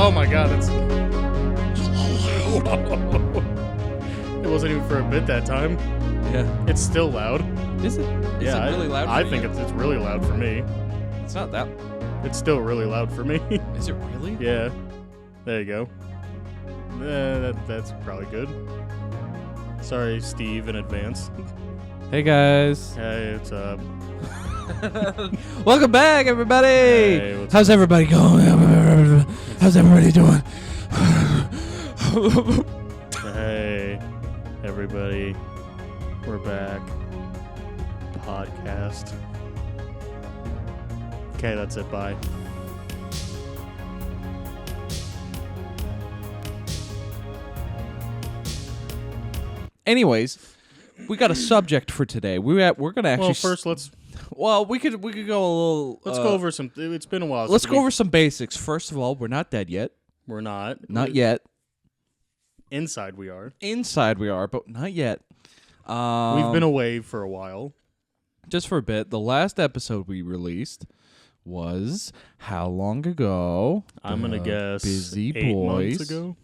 Oh my god, that's... It wasn't even for a bit that time. Yeah. It's still loud. Is it? Is it really loud for I you? think it's really loud for me. It's not that. It's still really loud for me. Is it really? Yeah. There you go. That's probably good. Sorry, Steve, in advance. Hey, guys. Hey, what's up? Welcome back, everybody. Hey, what's How's everybody going? How's everybody doing? Hey, everybody. We're back. Podcast. Okay, that's it. Bye. Anyways, we got a subject for today. We're gonna actually. Well, first let's we could go a little. go over some. It's been a while. Let's since go over some basics. First of all, we're not dead yet. We're not. Not yet. Inside we are. Inside we are, but not yet. We've been away for a while. Just for a bit. The last episode we released was how long ago? I'm gonna guess Busy 8 Boys. months ago.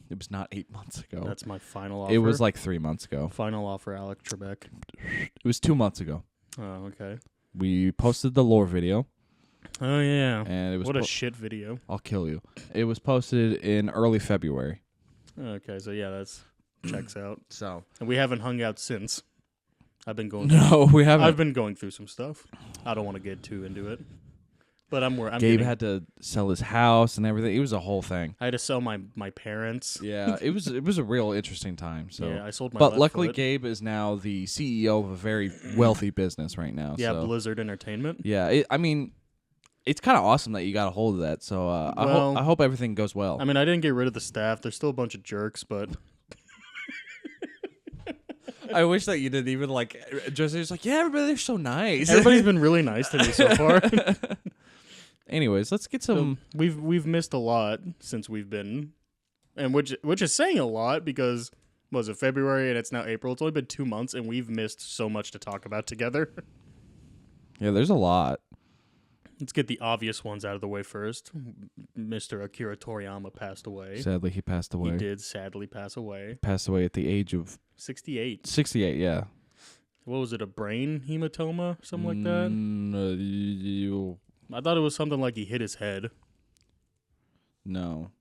It was not 8 months ago. That's my final offer. It was like 3 months ago. Final offer, Alec Trebek. It was 2 months ago. Oh, okay. We posted the lore video. Oh yeah. And it was what a shit video. I'll kill you. It was posted in early February. Okay, so yeah, that's checks out. So And we haven't hung out since. I've been going. no, we haven't. I've been going through some stuff. I don't want to get too into it, but I'm Gabe had to sell his house and everything. It was a whole thing. I had to sell my parents. Yeah, it was a real interesting time. So yeah, I sold my. But left luckily, foot. Gabe is now the CEO of a very wealthy business right now. Yeah, so. Blizzard Entertainment. Yeah, I mean, it's kind of awesome that you got a hold of that. So I hope everything goes well. I mean, I didn't get rid of the staff. There's still a bunch of jerks, but I wish that you didn't even just yeah, everybody, they're so nice. everybody's been really nice to me so far. Anyways, let's get some. So we've missed a lot since we've been, and which is saying a lot because was it February and it's now April. It's only been 2 months and we've missed so much to talk about together. Yeah, there's a lot. Let's get the obvious ones out of the way first. Mr. Akira Toriyama passed away. Sadly, he passed away. He did sadly pass away. Passed away at the age of 68. 68. Yeah. What was it? A brain hematoma, something like that. I thought it was something like he hit his head. No.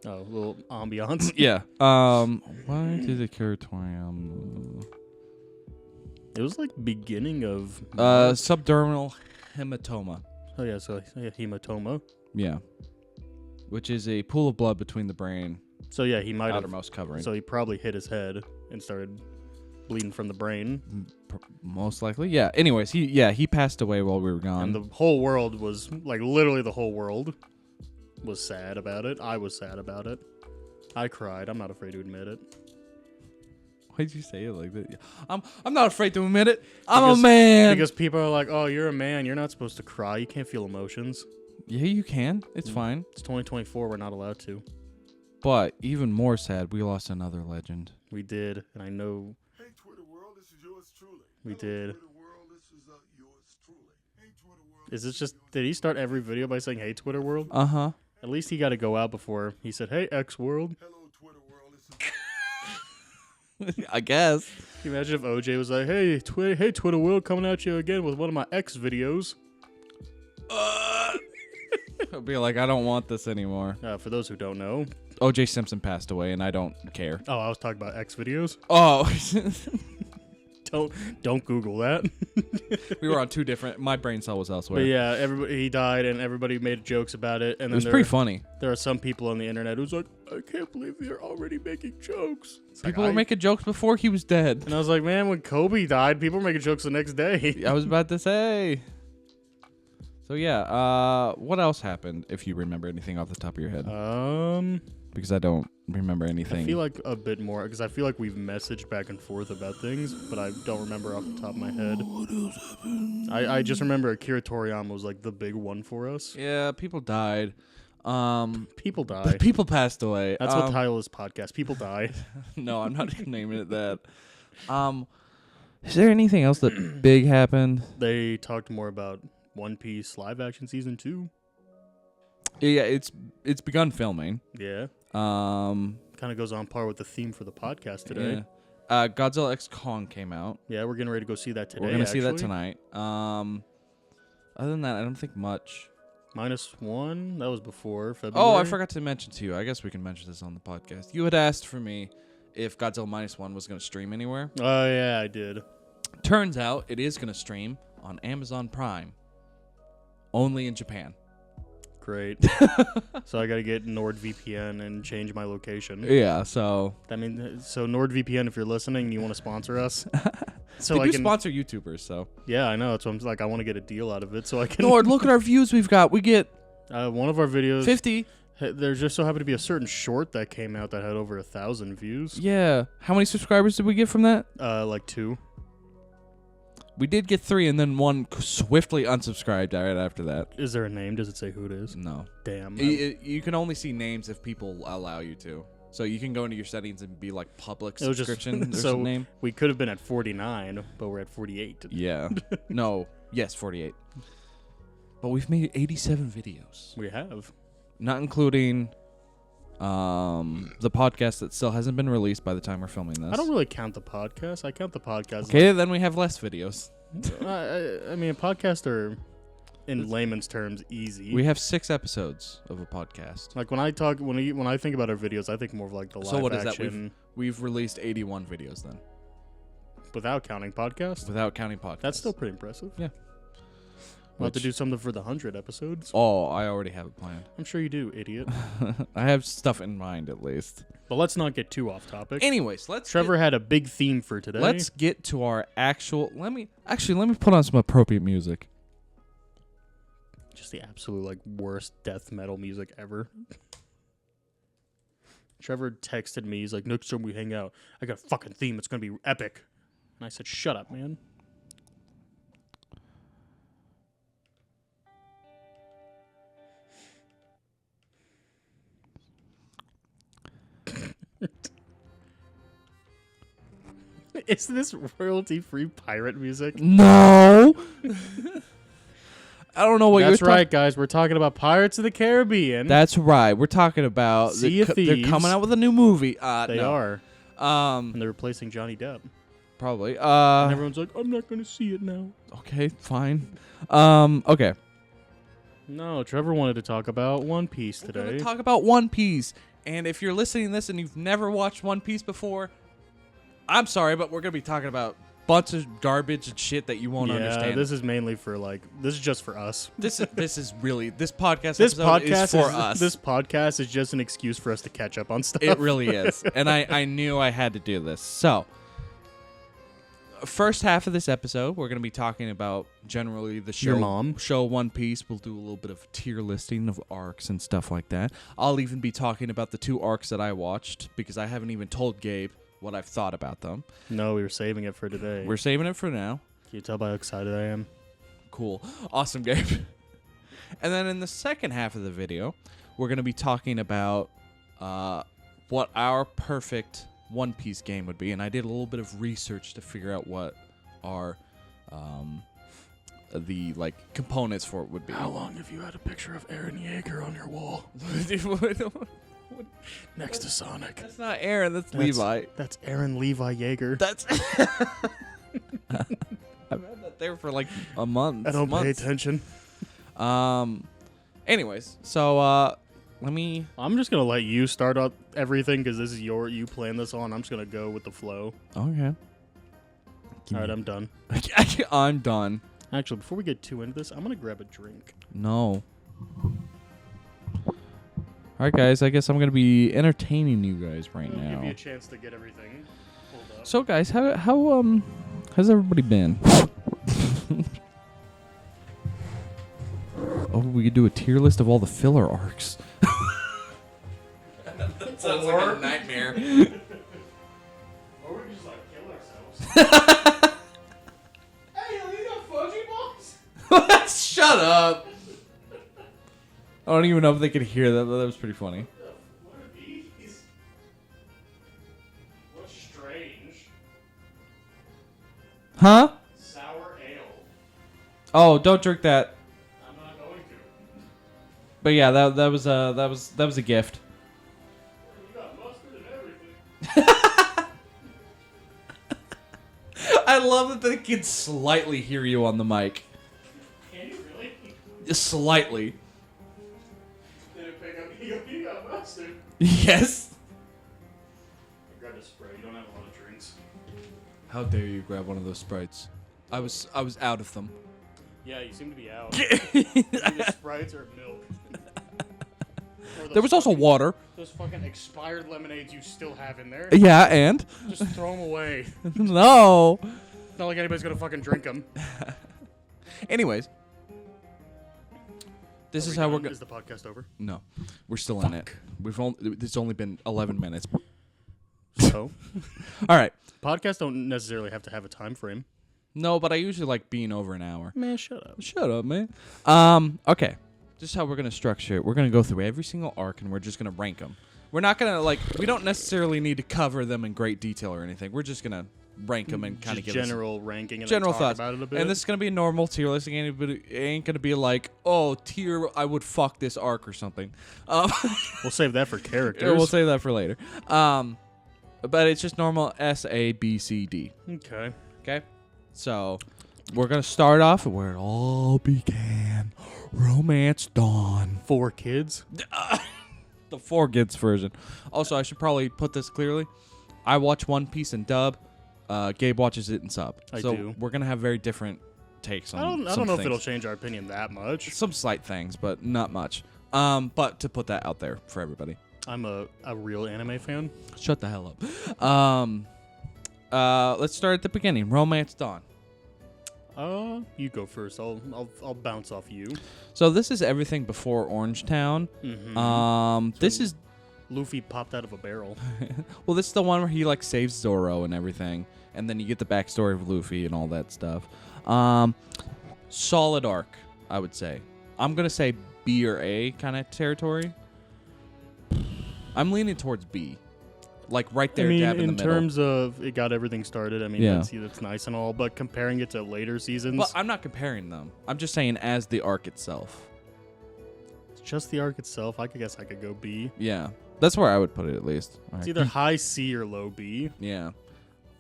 Oh, a little ambiance. Yeah. Why did Akira Toriyama? It was like beginning of subdermal hematoma. Oh yeah, so hematoma. Yeah. Which is a pool of blood between the brain, So yeah, he might have. outermost covering. So he probably hit his head and started bleeding from the brain. Most likely, yeah. Anyways, he passed away while we were gone. And the whole world was like literally the whole world was sad about it. I was sad about it. I cried. I'm not afraid to admit it. Why'd you say it like that? I'm not afraid to admit it. I'm a man. Because people are like, "Oh, you're a man. You're not supposed to cry. You can't feel emotions." Yeah, you can. It's fine. It's 2024. We're not allowed to. But even more sad, we lost another legend. We did, and I know. Hey, Twitter world, this is yours truly. We did. Twitter world, this is yours truly. Hey, Twitter world. Is this just? Did he start every video by saying, "Hey, Twitter world"? Uh-huh. At least he got to go out before he said, "Hey, X world." Hello, Twitter world. This is I guess. Can you imagine if OJ was like, "Hey, Twitter world, coming at you again with one of my X videos." I'll be like, I don't want this anymore. For those who don't know, O.J. Simpson passed away, and I don't care. I was talking about X videos. Oh. Don't Google that. We were on two different... My brain cell was elsewhere. But yeah, he died, and everybody made jokes about it. And then It was pretty funny. There are some people on the internet who's like, "I can't believe you're already making jokes." It's People like, were making jokes before he was dead. And I was like, man, when Kobe died, people were making jokes the next day. I was about to say. So yeah, what else happened, if you remember anything off the top of your head? Because I don't remember anything. I feel like a bit more, because I feel like we've messaged back and forth about things, but I don't remember off the top of my head. What else happened? I just remember Akira Toriyama was like the big one for us. Yeah, people died. People die. But people passed away. That's what the title of this podcast. People die. No, I'm not naming it that. Is there anything else that big happened? They talked more about One Piece live action season 2. Yeah, it's begun filming. Yeah. Um, Kind of goes on par with the theme for the podcast today. yeah. Godzilla X Kong came out. Yeah, we're getting ready to go see that today. We're gonna see that tonight. Other than that, I don't think much. -1. That was before February. Oh, I forgot to mention to you. I guess we can mention this on the podcast. You had asked for me if Godzilla -1 was gonna stream anywhere. Oh yeah, I did. Turns out it is gonna stream on Amazon Prime. Only in Japan. Great. So I got to get NordVPN and change my location. Yeah, so I mean, so NordVPN, if you're listening and you want to sponsor us, so they I do can sponsor YouTubers. So Yeah, I know. So I'm like, I want to get a deal out of it, so I can. Nord, look at our views we've got. We get One of our videos, 50. There just so happened to be a certain short that came out that had over 1,000 views. Yeah. How many subscribers did we get from that? Like 2. We did get 3, and then 1 swiftly unsubscribed right after that. Is there a name? Does it say who it is? No. Damn. You can only see names if people allow you to. So you can go into your settings and be like public It was just- subscription. There's so a name. We could have been at 49, but we're at 48. Yeah. No. Yes, 48. But we've made 87 videos, We have. not including the podcast that still hasn't been released by the time we're filming this. I don't really count the podcast. I count the podcast. Okay, then we have less videos. I mean, podcasts are, in layman's terms, easy. We have 6 episodes of a podcast. Like when I think about our videos, I think more of like the live So what is that? action We've released 81 videos then, without counting podcasts. without counting podcasts. That's still pretty impressive. Yeah. We'll have to Which- do something for the 100 episodes. Oh, I already have it planned. I'm sure you do, idiot. I have stuff in mind at least. But let's not get too off topic. Anyways, Trevor had a big theme for today. Let's get to our actual. Let me put on some appropriate music. Just the absolute like worst death metal music ever. Trevor texted me. He's like, next time we hang out, I got a fucking theme. It's gonna be epic. And I said, shut up, man. Is this royalty-free pirate music? No. I don't know what That's you're right, guys. We're talking about Pirates of the Caribbean. That's right. We're talking about Sea of they're Thieves. coming out with a new movie. they no. are. And And they're replacing Johnny Depp. probably. And everyone's like, I'm not going to see it now. Okay, fine. Okay. No, Trevor wanted to talk about One Piece We're today. gonna talk about One Piece. And if you're listening to this and you've never watched One Piece before, I'm sorry, but we're gonna be talking about bunch of garbage and shit that you won't understand. This is mainly for this is just for us. This is really this podcast. This episode podcast is for us. This podcast is just an excuse for us to catch up on stuff. It really is, and I knew I had to do this. So, first half of this episode, we're gonna be talking about generally the show. Your mom. Show One Piece. We'll do a little bit of tier listing of arcs and stuff like that. I'll even be talking about the 2 arcs that I watched because I haven't even told Gabe what I've thought about them. No, we were saving it for today. We're saving it for now. Can you tell by how excited I am? Cool. Awesome, Gabe. And then in the second half of the video, we're going to be talking about what our perfect One Piece game would be. And I did a little bit of research to figure out what our the components for it would be. How long have you had a picture of Aaron Yeager on your wall next to Sonic? That's not Aaron, that's Levi. That's Aaron Levi Yeager. That's I've had that there for like a month. I don't pay months. attention. Anyways, so let me. I'm just gonna let you start out everything because this is you playing this on. I'm just gonna go with the flow. Okay. All right, I'm done. I'm done. Actually, before we get too into this, I'm gonna grab a drink. No. All right, guys. I guess I'm gonna be entertaining you guys right I'll give you now. a chance to get everything pulled up. So, guys, how has everybody been? Oh, we could do a tier list of all the filler arcs. That sounds like a nightmare. Or we could just kill ourselves. Hey, you got Fuji balls? Shut up. I don't even know if they could hear that, but that was pretty funny. What are these? What's strange? Huh? Sour ale. Oh, don't drink that. But yeah, that was a gift. You got mustard and everything. I love that they can slightly hear you on the mic. Can you really? Just slightly. Did it pick up? You got mustard. Yes. I grabbed a spray. You don't have a lot of drinks. How dare you grab one of those Sprites? I was out of them. Yeah, you seem to be out. Either Sprites or milk. Or There was also fucking- water. Those fucking expired lemonades you still have in there. Yeah, and Just throw them away. no. It's not like anybody's gonna fucking drink them. Anyways, this is how we're going. Is the podcast over? No, we're still in it. It's only been 11 minutes. So, All right. podcasts don't necessarily have to have a time frame. No, but I usually like being over an hour. Man, shut up. Shut up, man. Okay. This is how we're gonna structure it. We're gonna go through every single arc and we're just gonna rank them. We're not gonna we don't necessarily need to cover them in great detail or anything. We're just gonna rank them and kind of Just give us general ranking and general then talk thoughts. about it a bit. And this is gonna be a normal tier list. It ain't gonna be like, oh, tier I would fuck this arc or something. We'll save that for characters. We'll save that for later. But it's just normal S A B C D. Okay. Okay, so we're gonna start off where it all began. Romance Dawn. 4 kids. The 4 Kids version. Also, I should probably put this clearly. I watch One Piece in dub. Gabe watches it in sub. I so do. We're gonna have very different takes on. I some don't know if things. it'll change our opinion that much. Some slight things, but not much. But to put that out there for everybody. I'm a real anime fan. Shut the hell up. Let's start at the beginning. Romance Dawn. You go first. I'll bounce off you. So this is everything before Orangetown. Mm-hmm. This is Luffy popped out of a barrel. well, this is the one where he saves Zoro and everything, and then you get the backstory of Luffy and all that stuff. Solid arc, I would say. I'm gonna say B or A kind of territory. I'm leaning towards B, right there, I mean, dab in the in middle. terms of it got everything started. I mean, Yeah. that's nice and all, but comparing it to later seasons, Well, I'm not comparing them. I'm just saying as the arc itself. just the arc itself, I guess I could go B. Yeah, that's where I would put it at least. All It's right. either high C or low B. Yeah.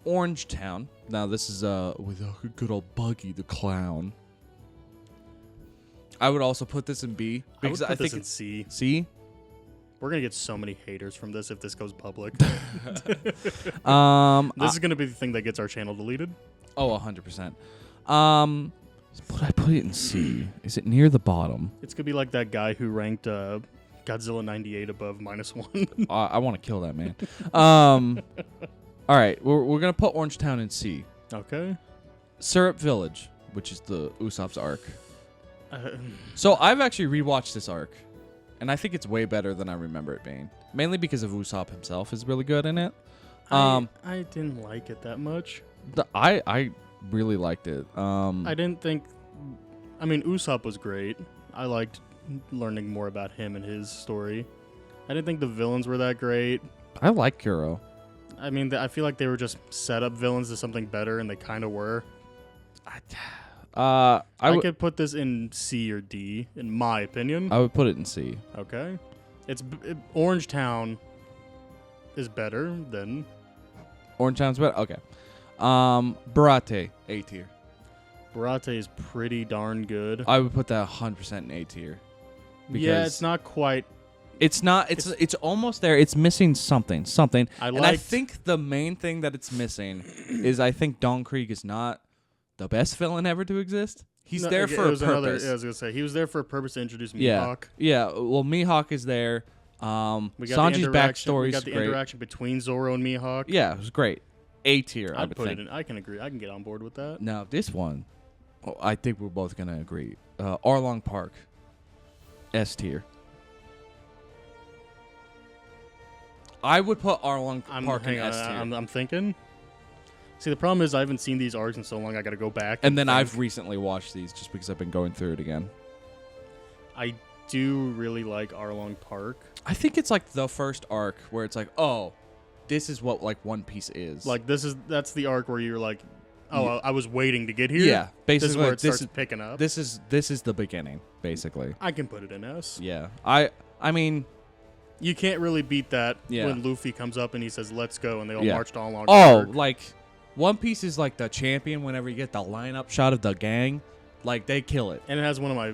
Orangetown. Now this is with a good old Buggy the Clown. I would also put this in B because I would put think this in it's C. C. We're gonna get so many haters from this if this goes public. This This is gonna be the thing that gets our channel deleted. 100%. But I put it in C. Is it near the bottom? It's gonna be like that guy who ranked Godzilla 98 above -1. I want to kill that man. All right, we're gonna put Orangetown in C. Okay. Syrup Village, which is the Usopp's arc. Uh, So I've actually rewatched this arc, and I think it's way better than I remember it being. Mainly because of Usopp himself is really good in it. I didn't like it that much. I really liked it. I didn't think. I mean, Usopp was great. I liked learning more about him and his story. I didn't think the villains were that great. I like Kuro. I mean, I feel like they were just set up villains to something better, and they kind of were. I could put this in C or D, in my opinion. would put it in C. Okay. Orangetown is better than. Orangetown's better. Okay. Barate, A tier. Barate is pretty darn good. I would put that 100% in A tier. Yeah, it's not quite. It's not. It's almost there. It's missing something. And I think the main thing that it's missing is I think Don Krieg is not the best villain ever to exist. He's there for a purpose. I was gonna say he was there for a purpose to introduce Yeah. Mihawk. Yeah. Well, Mihawk is there. We got Sanji's backstory We is got the great. interaction between Zoro and Mihawk. Yeah, it was great. A tier. I I'd would put think. it in. I can agree. I can get on board with that. Now this one, I think we're both gonna agree. Arlong Park, S tier. I would put Arlong Park in S tier. I'm thinking. See, the problem is I haven't seen these arcs in so long. I got to go back. And then think. I've recently watched these just because I've been going through it again. I do really like Arlong Park. I think it's like the first arc where it's like, oh, this is what One Piece is. Like that's the arc where you're like, Oh, I was waiting to get here. Yeah, This is basically where it starts picking up. This is the beginning, basically. I can put it in S. Yeah. I mean, You can't really beat that Yeah. when Luffy comes up and he says, "Let's go," and they all Yeah. marched all along. oh, the arc. like One Piece is like the champion whenever you get the lineup shot of the gang. Like they kill it. And it has one of my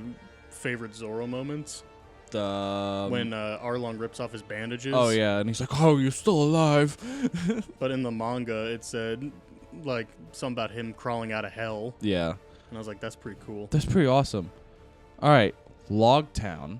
favorite Zoro moments The when Arlong rips off his bandages. Oh yeah, and he's like, "Oh, you're still alive." But in the manga, it said like something about him crawling out of hell, Yeah. and I was like, "That's pretty cool." That's pretty awesome. All right, Log Town.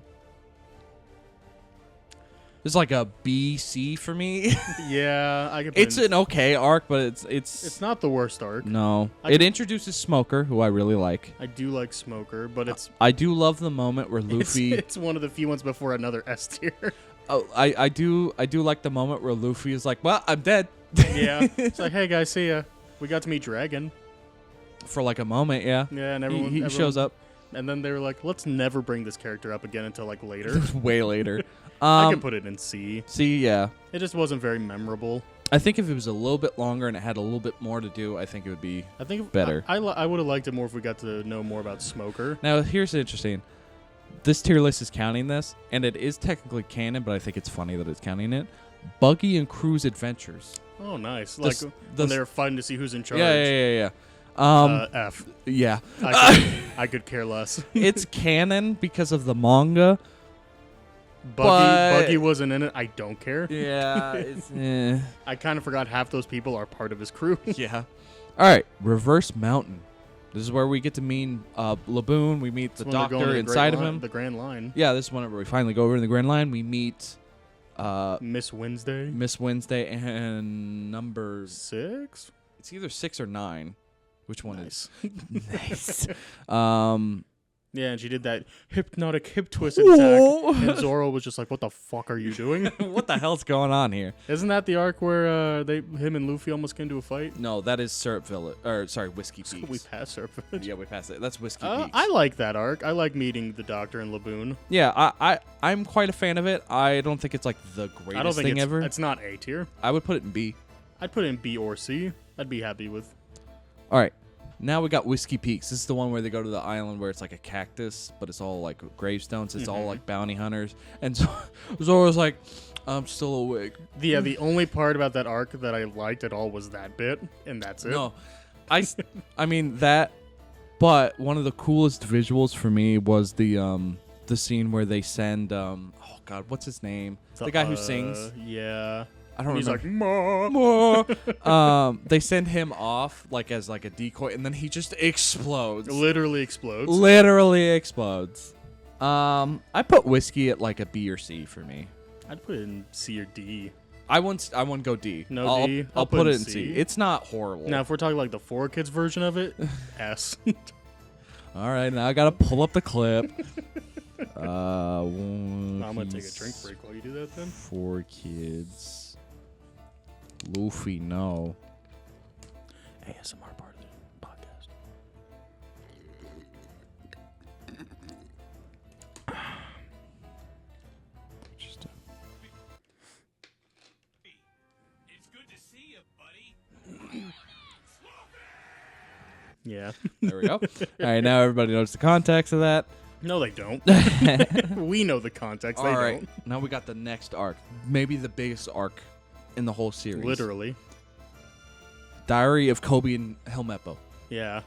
It's like a BC for me. Yeah, I can. Put It's in, an okay arc, but it's It's not the worst arc. no. I It can- introduces Smoker, who I really like. I do like Smoker, but it's I do love the moment where Luffy. it's one of the few ones before another S tier. Oh, I do like the moment where Luffy is like, "Well, I'm dead." Yeah, it's like, "Hey guys, see ya. We got to meet Dragon." For like a moment, yeah. Yeah, and He, everyone, he everyone- shows up and then they were like, "Let's never bring this character up again until like later." way later. I could put it in C. See, yeah. It just wasn't very memorable. I think if it was a little bit longer and it had a little bit more to do, I think it would be I think better. I would have liked it more if we got to know more about Smoker. Now, here's interesting. This tier list is counting this, and it is technically canon, but I think it's funny that it's counting it. Buggy and Crew's Adventures. Oh, nice. The Like s- the when s- they were fighting to see who's in charge. Yeah. F. Yeah. I could care less. It's canon because of the manga. Buggy wasn't in it. I don't care. Yeah. It's, eh. I kind of forgot half those people are part of his crew. Yeah. All right. Reverse Mountain. This is where we get to meet Laboon. We meet the It's when they're going to doctor the inside Great of Line- him. The Grand Line. Yeah, this is whenever we finally go over in the Grand Line. We meet Miss Wednesday. Miss Wednesday and number... 6? It's either 6 or 9. Which one Nice. is... Nice. Yeah, and she did that hypnotic hip twist attack. Whoa. And Zoro was just like, "What the fuck are you doing?" What the hell's going on here? Isn't that the arc where him and Luffy almost came to a fight? No, that is Syrup Village. Or, sorry, Whiskey So Peaks. we passed her. Yeah, we passed it. That's Whiskey Peaks. I like that arc. I like meeting the Doctor and Laboon. Yeah, I'm quite a fan of it. I don't think it's like the greatest I don't think thing ever. it's not A tier. I would put it in B. I'd put it in B or C. I'd be happy with. All right. Now we got Whiskey Peaks. This is the one where they go to the island where it's like a cactus, but it's all like gravestones. It's all like bounty hunters. And Zoro's like, "I'm still awake." The only part about that arc that I liked at all was that bit, and that's it. No, I mean that. But one of the coolest visuals for me was the scene where they send oh god, what's his name? The guy who sings. Yeah. I don't He's remember. like, "Mom." They send him off like as like a decoy, and then he just explodes. Literally explodes. Literally explodes. I put Whiskey at like a B or C for me. I'd put it in C or D. I won't go D. No I'll, D? I'll I'll put put it in in C. C. It's not horrible. Now, if we're talking like the 4Kids version of it, S. All right, now I gotta pull up the clip. I'm gonna take a drink break while you do that. Then 4 kids. Luffy, no. ASMR part of the podcast. Just, It's good to see you, buddy. Yeah. there we go. All right, now everybody knows the context of that. No, they don't. We know the context. All They right, don't. now we got the next arc. Maybe the biggest arc in the whole series. Literally. Diary of Kobe and Helmeppo. Yeah.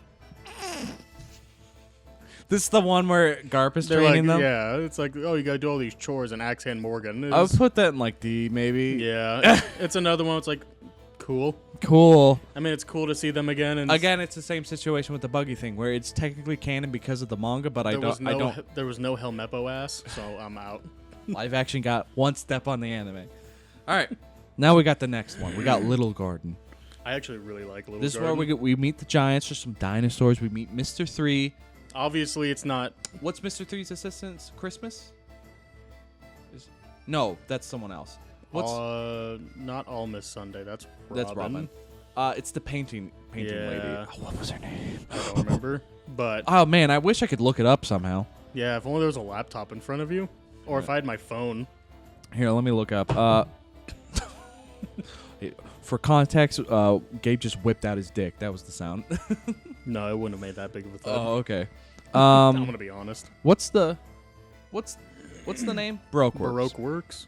This is the one where Garp is They're training like, them. yeah, it's like, oh, you gotta do all these chores, and Axe Hand Morgan. I would Is, put that in like D, maybe. yeah. It's another one. It's like, cool. Cool. I mean, it's cool to see them again. And Again, it's the same situation with the Buggy thing, where it's technically canon because of the manga, but I don't. There was no Helmeppo ass, so I'm out. Live action got one step on the anime. All right, now we got the next one. We got Little Garden. I actually really like Little This is Garden. where we meet the giants. There's some dinosaurs. We meet Mr. 3. Obviously, it's not. What's Mr. 3's assistant's Christmas? No, that's someone else. What's Not All Miss Sunday. That's Robin. that's Robin. It's the painting lady. Yeah. Oh, what was her name? I don't remember. But Oh man, I wish I could look it up somehow. yeah, if only there was a laptop in front of you, or if I had my phone. Here, let me look up. For context, Gabe just whipped out his dick. That was the sound. No, it wouldn't have made that big of a thud. Oh, okay. I'm gonna be honest. What's the name? Baroque Works. Baroque Works.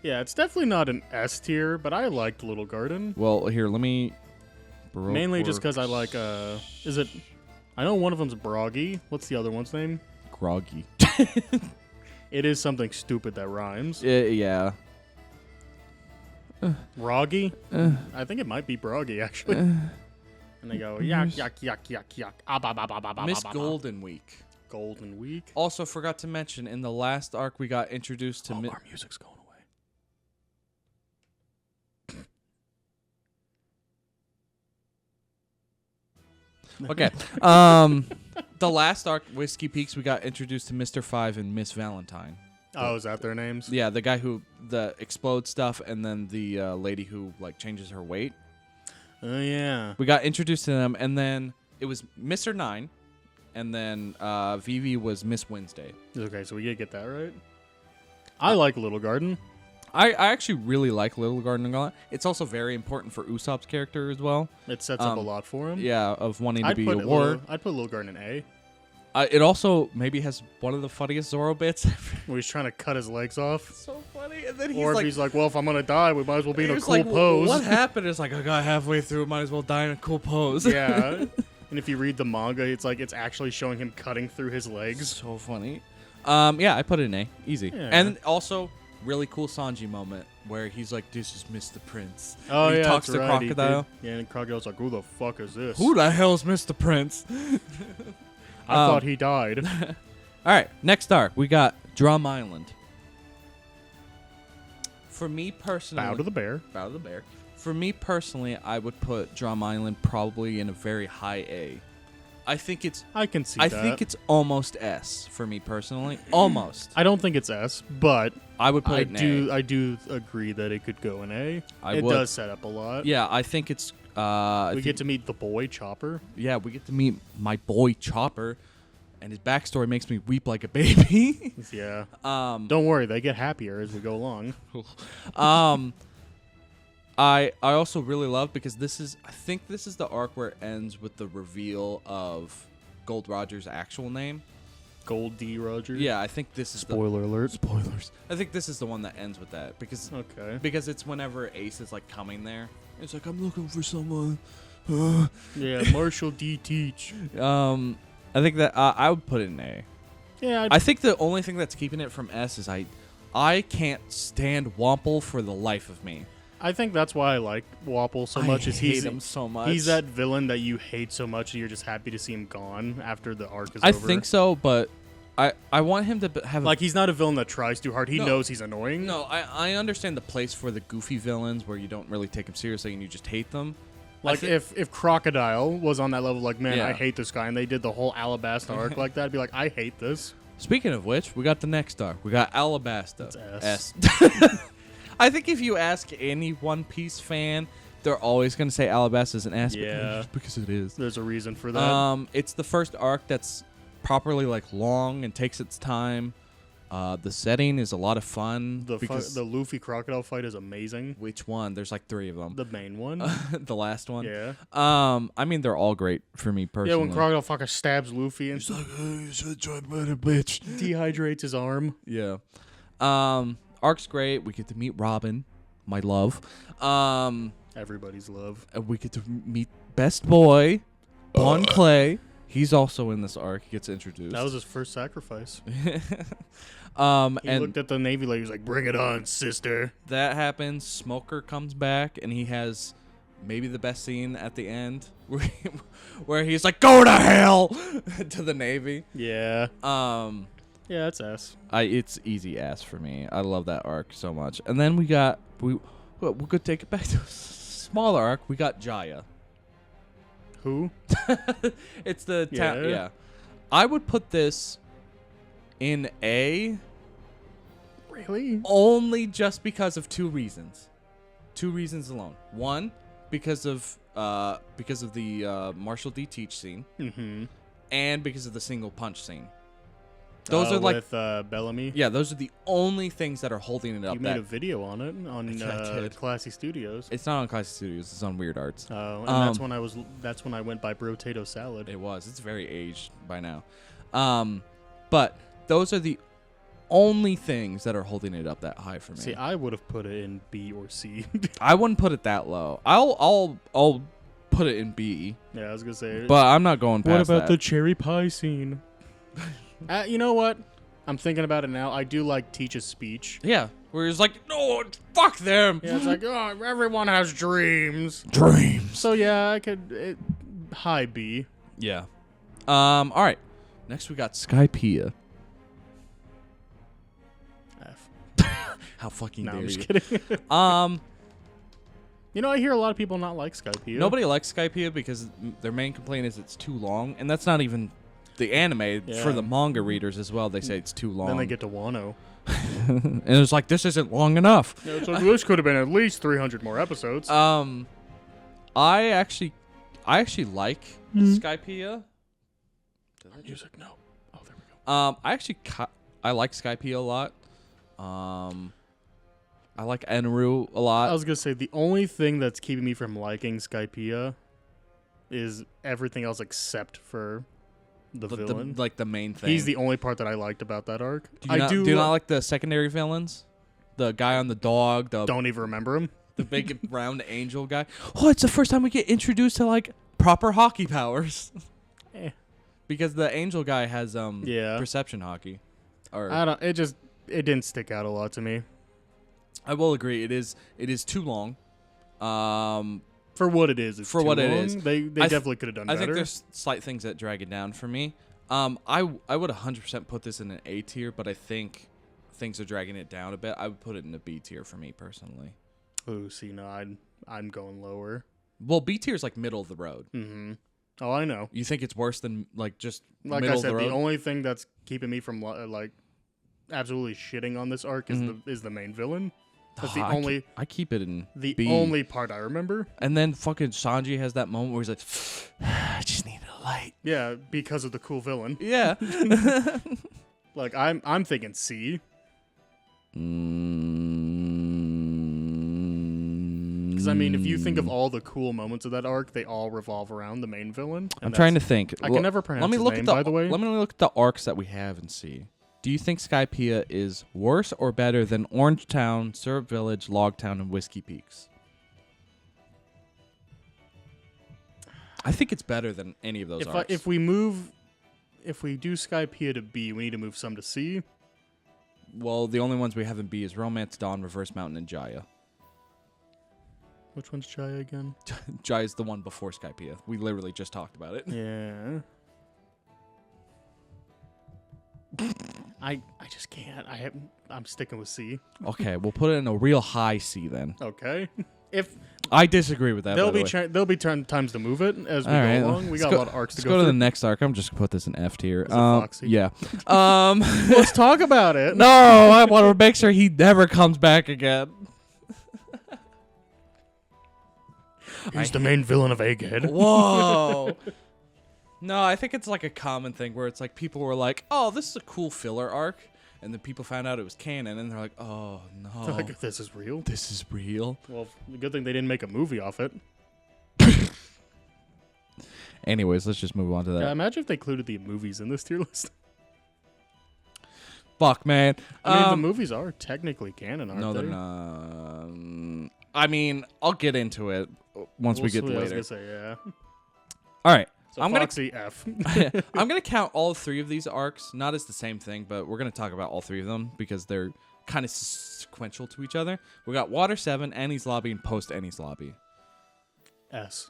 Yeah, it's definitely not an S tier, but I liked Little Garden. Well, here, let me. Baroque Mainly just because I Works. like, is it, I know one of them's Broggy. What's the other one's name? Groggy. It is something stupid that rhymes. Yeah. Roggy? I think it might be Broggy, actually. And they go, yuck, yuck, yuck, yuck, yuck. Ah, ba, ba, ba, ba, ba, Miss ba, ba. Golden Week. Golden Week. Also, forgot to mention in the last arc we got introduced to. Our music's going away. Okay. The last arc, Whiskey Peaks, we got introduced to Mr. Five and Miss Valentine. Oh, is that their names? Yeah, the guy who the explode stuff, and then the lady who like changes her weight. Oh, yeah. We got introduced to them, and then it was Mr. Nine, and then Vivi was Miss Wednesday. Okay, so we gotta get that right. I like Little Garden. I actually really like Little Garden a lot. It's also very important for Usopp's character as well. It sets up a lot for him. Yeah, of wanting to I'd be put a it warrior. I'd put Little Garden in A. It also maybe has one of the funniest Zoro bits. Where he's trying to cut his legs off. So funny, and then Or if he's like, well, if I'm gonna die, we might as well be in a he's cool like, pose. What happened? It's like I got halfway through, might as well die in a cool pose. Yeah. And if you read the manga, it's like it's actually showing him cutting through his legs. So funny. Yeah, I put it in A. Easy. Yeah. And also, really cool Sanji moment where he's like, "This is Mr. Prince." Oh, And he yeah, talks that's to right. He Crocodile. did. Yeah, and Crocodile's like, who the fuck is this? Who the hell's Mr. Prince? I thought he died. All right, next arc we got Drum Island. For me personally, Bow to the bear. Bow to the Bear. For me personally, I would put Drum Island probably in a very high A. I think it's I can see I that. think it's almost S for me personally. Almost. I don't think it's S, but I would put it in A. I do agree that it could go in A. I It would. does set up a lot. Yeah, I think it's We get to meet the boy Chopper. yeah, we get to meet my boy Chopper, and his backstory makes me weep like a baby. Yeah. um Don't worry, they get happier as we go along. I also really love because I think this is the arc where it ends with the reveal of Gold Roger's actual name. Gold D. Roger. Yeah, I think this is Spoiler alert. spoilers. I think this is the one that ends with that because Okay. it's whenever Ace is like coming there. It's like I'm looking for someone. Yeah, Marshall D. Teach. I think that I would put it in A. Yeah, I think the only thing that's keeping it from S is I can't stand Wample for the life of me. I think that's why I like Wapple so much. I Is hate him so much. He's that villain that you hate so much, and you're just happy to see him gone after the arc is I over. think so, but I want him to have Like, he's not a villain that tries too hard. He No. knows he's annoying. No, I understand the place for the goofy villains where you don't really take them seriously and you just hate them. Like, if Crocodile was on that level, like, man, Yeah. I hate this guy, and they did the whole Alabasta arc like that, I'd be like, I hate this. Speaking of which, we got the next arc. We got Alabasta. It's S. I think if you ask any One Piece fan, they're always going to say Alabasta is an S. Yeah. Because it is. There's a reason for that. It's the first arc that's properly like long and takes its time. The setting is a lot of fun. The Luffy Crocodile fight is amazing. Which one? There's like 3 of them. The main one. The last one. Yeah. I mean, they're all great for me personally. Yeah, when Crocodile fucking stabs Luffy and He's like, hey, you should try better, bitch. dehydrates his arm. Yeah. Arc's great. We get to meet Robin, my love. Everybody's love. And we get to meet Best Boy, Bon Clay. He's also in this arc. He gets introduced. That was his first sacrifice. He He looked at the Navy lady. He was like, "Bring it on, sister." that happens. Smoker comes back, and he has maybe the best scene at the end where he's like, "Go to hell" to the Navy. Yeah. Yeah, that's S. It's easy ass for me. I love that arc so much. And then we could take it back to a smaller arc. We got Jaya. Who? It's the town. Yeah. Yeah. I would put this in A Really? only just because of 2 reasons. 2 reasons alone. One, because of the Marshall D. Teach scene, Mm-hmm. and because of the single punch scene. Those are like with Bellamy. yeah, those are the only things that are holding it up. You made a video on it on I did. Classy Studios. It's not on Classy Studios. It's on Weird Arts. Oh, and that's when I went by Brotato Salad. It was. It's very aged by now. But those are the only things that are holding it up that high for me. See, I would have put it in B or C. I wouldn't put it that low. I'll put it in B. Yeah, I was gonna say. But I'm not going past what about that. the cherry pie scene? You know what? I'm thinking about it now. I do like Teach's speech. Yeah, where he's like, no, fuck them. Yeah, it's like, oh, everyone has dreams. Dreams. So yeah, I could high B. Yeah. All right. Next we got Skypea. F. How fucking No, dare I'm you? just kidding. You know, I hear a lot of people not like Skypea. Nobody likes Skypea because their main complaint is it's too long, and that's not even the anime. Yeah. For the manga readers as well, they say it's too long. Then they get to Wano. and it's like, this isn't long enough. Yeah, it's like, this could have been at least 300 more episodes. I actually like Skypea. Music, no. Oh, there we go. I like Skypea a lot. I like Enru a lot. I was gonna say the only thing that's keeping me from liking Skypea is everything else except for the villain. Like the main thing. He's the only part that I liked about that arc. Do you not like the secondary villains? The guy on the dog. Don't even remember him. The big round angel guy. Oh, it's the first time we get introduced to like proper hockey powers. Because the angel guy has perception hockey. Or I don't. It didn't stick out a lot to me. I will agree. It is too long. For what it is, it's for too what it long. is. They definitely could have done better. I think there's slight things that drag it down for me. I would 100% put this in an A tier, but I think things are dragging it down a bit. I would put it in a B tier for me personally. Oh, see, no, I'm going lower. Well, B tier is like middle of the road. Mm-hmm. Oh, I know. You think it's worse than like just like middle I said, of the road? the only thing that's keeping me from like absolutely shitting on this arc is the main villain. That's the only. I keep it in the B. only part I remember. And then fucking Sanji has that moment where he's like, I just need a light. Yeah, because of the cool villain. Yeah. Like I'm thinking C. Because I mean, if you think of all the cool moments of that arc, they all revolve around the main villain. I'm trying to think. I can never pronounce his name, by the way. Let me look at the arcs that we have and see. Do you think Skypea is worse or better than Orange Town, Syrup Village, Log Town, and Whiskey Peaks? I think it's better than any of those arcs. If we do Skypea to B, we need to move some to C. Well, the only ones we have in B is Romance, Dawn, Reverse Mountain, and Jaya. Which one's Jaya again? Jaya's the one before Skypea. We literally just talked about it. Yeah. I just can't. I'm sticking with C. Okay, we'll put it in a real high C then. Okay. If I disagree with that. there'll be times to move it as we All go right, along. We got a lot of arcs to let's go go to through. the next arc. I'm just gonna put this in F tier. Is it Foxy? Yeah. Let's talk about it. No, I want to make sure he never comes back again. He's the main villain of Egghead. Whoa. No, I think it's like a common thing where it's like people were like, "Oh, this is a cool filler arc," and then people found out it was canon, and they're like, "Oh no, Like, this is real. this is real." Well, good thing they didn't make a movie off it. Anyways, let's just move on to that. Yeah, imagine if they included the movies in this tier list. Fuck, man. I mean, the movies are technically canon, aren't No, they? they're not. I mean, I'll get into it once we get I was later. gonna say, yeah. All right. So I'm Foxy F. I'm going to count all three of these arcs, not as the same thing, but we're going to talk about all three of them because they're kind of sequential to each other. We got Water 7, Annie's Lobby, and Post Annie's Lobby. S.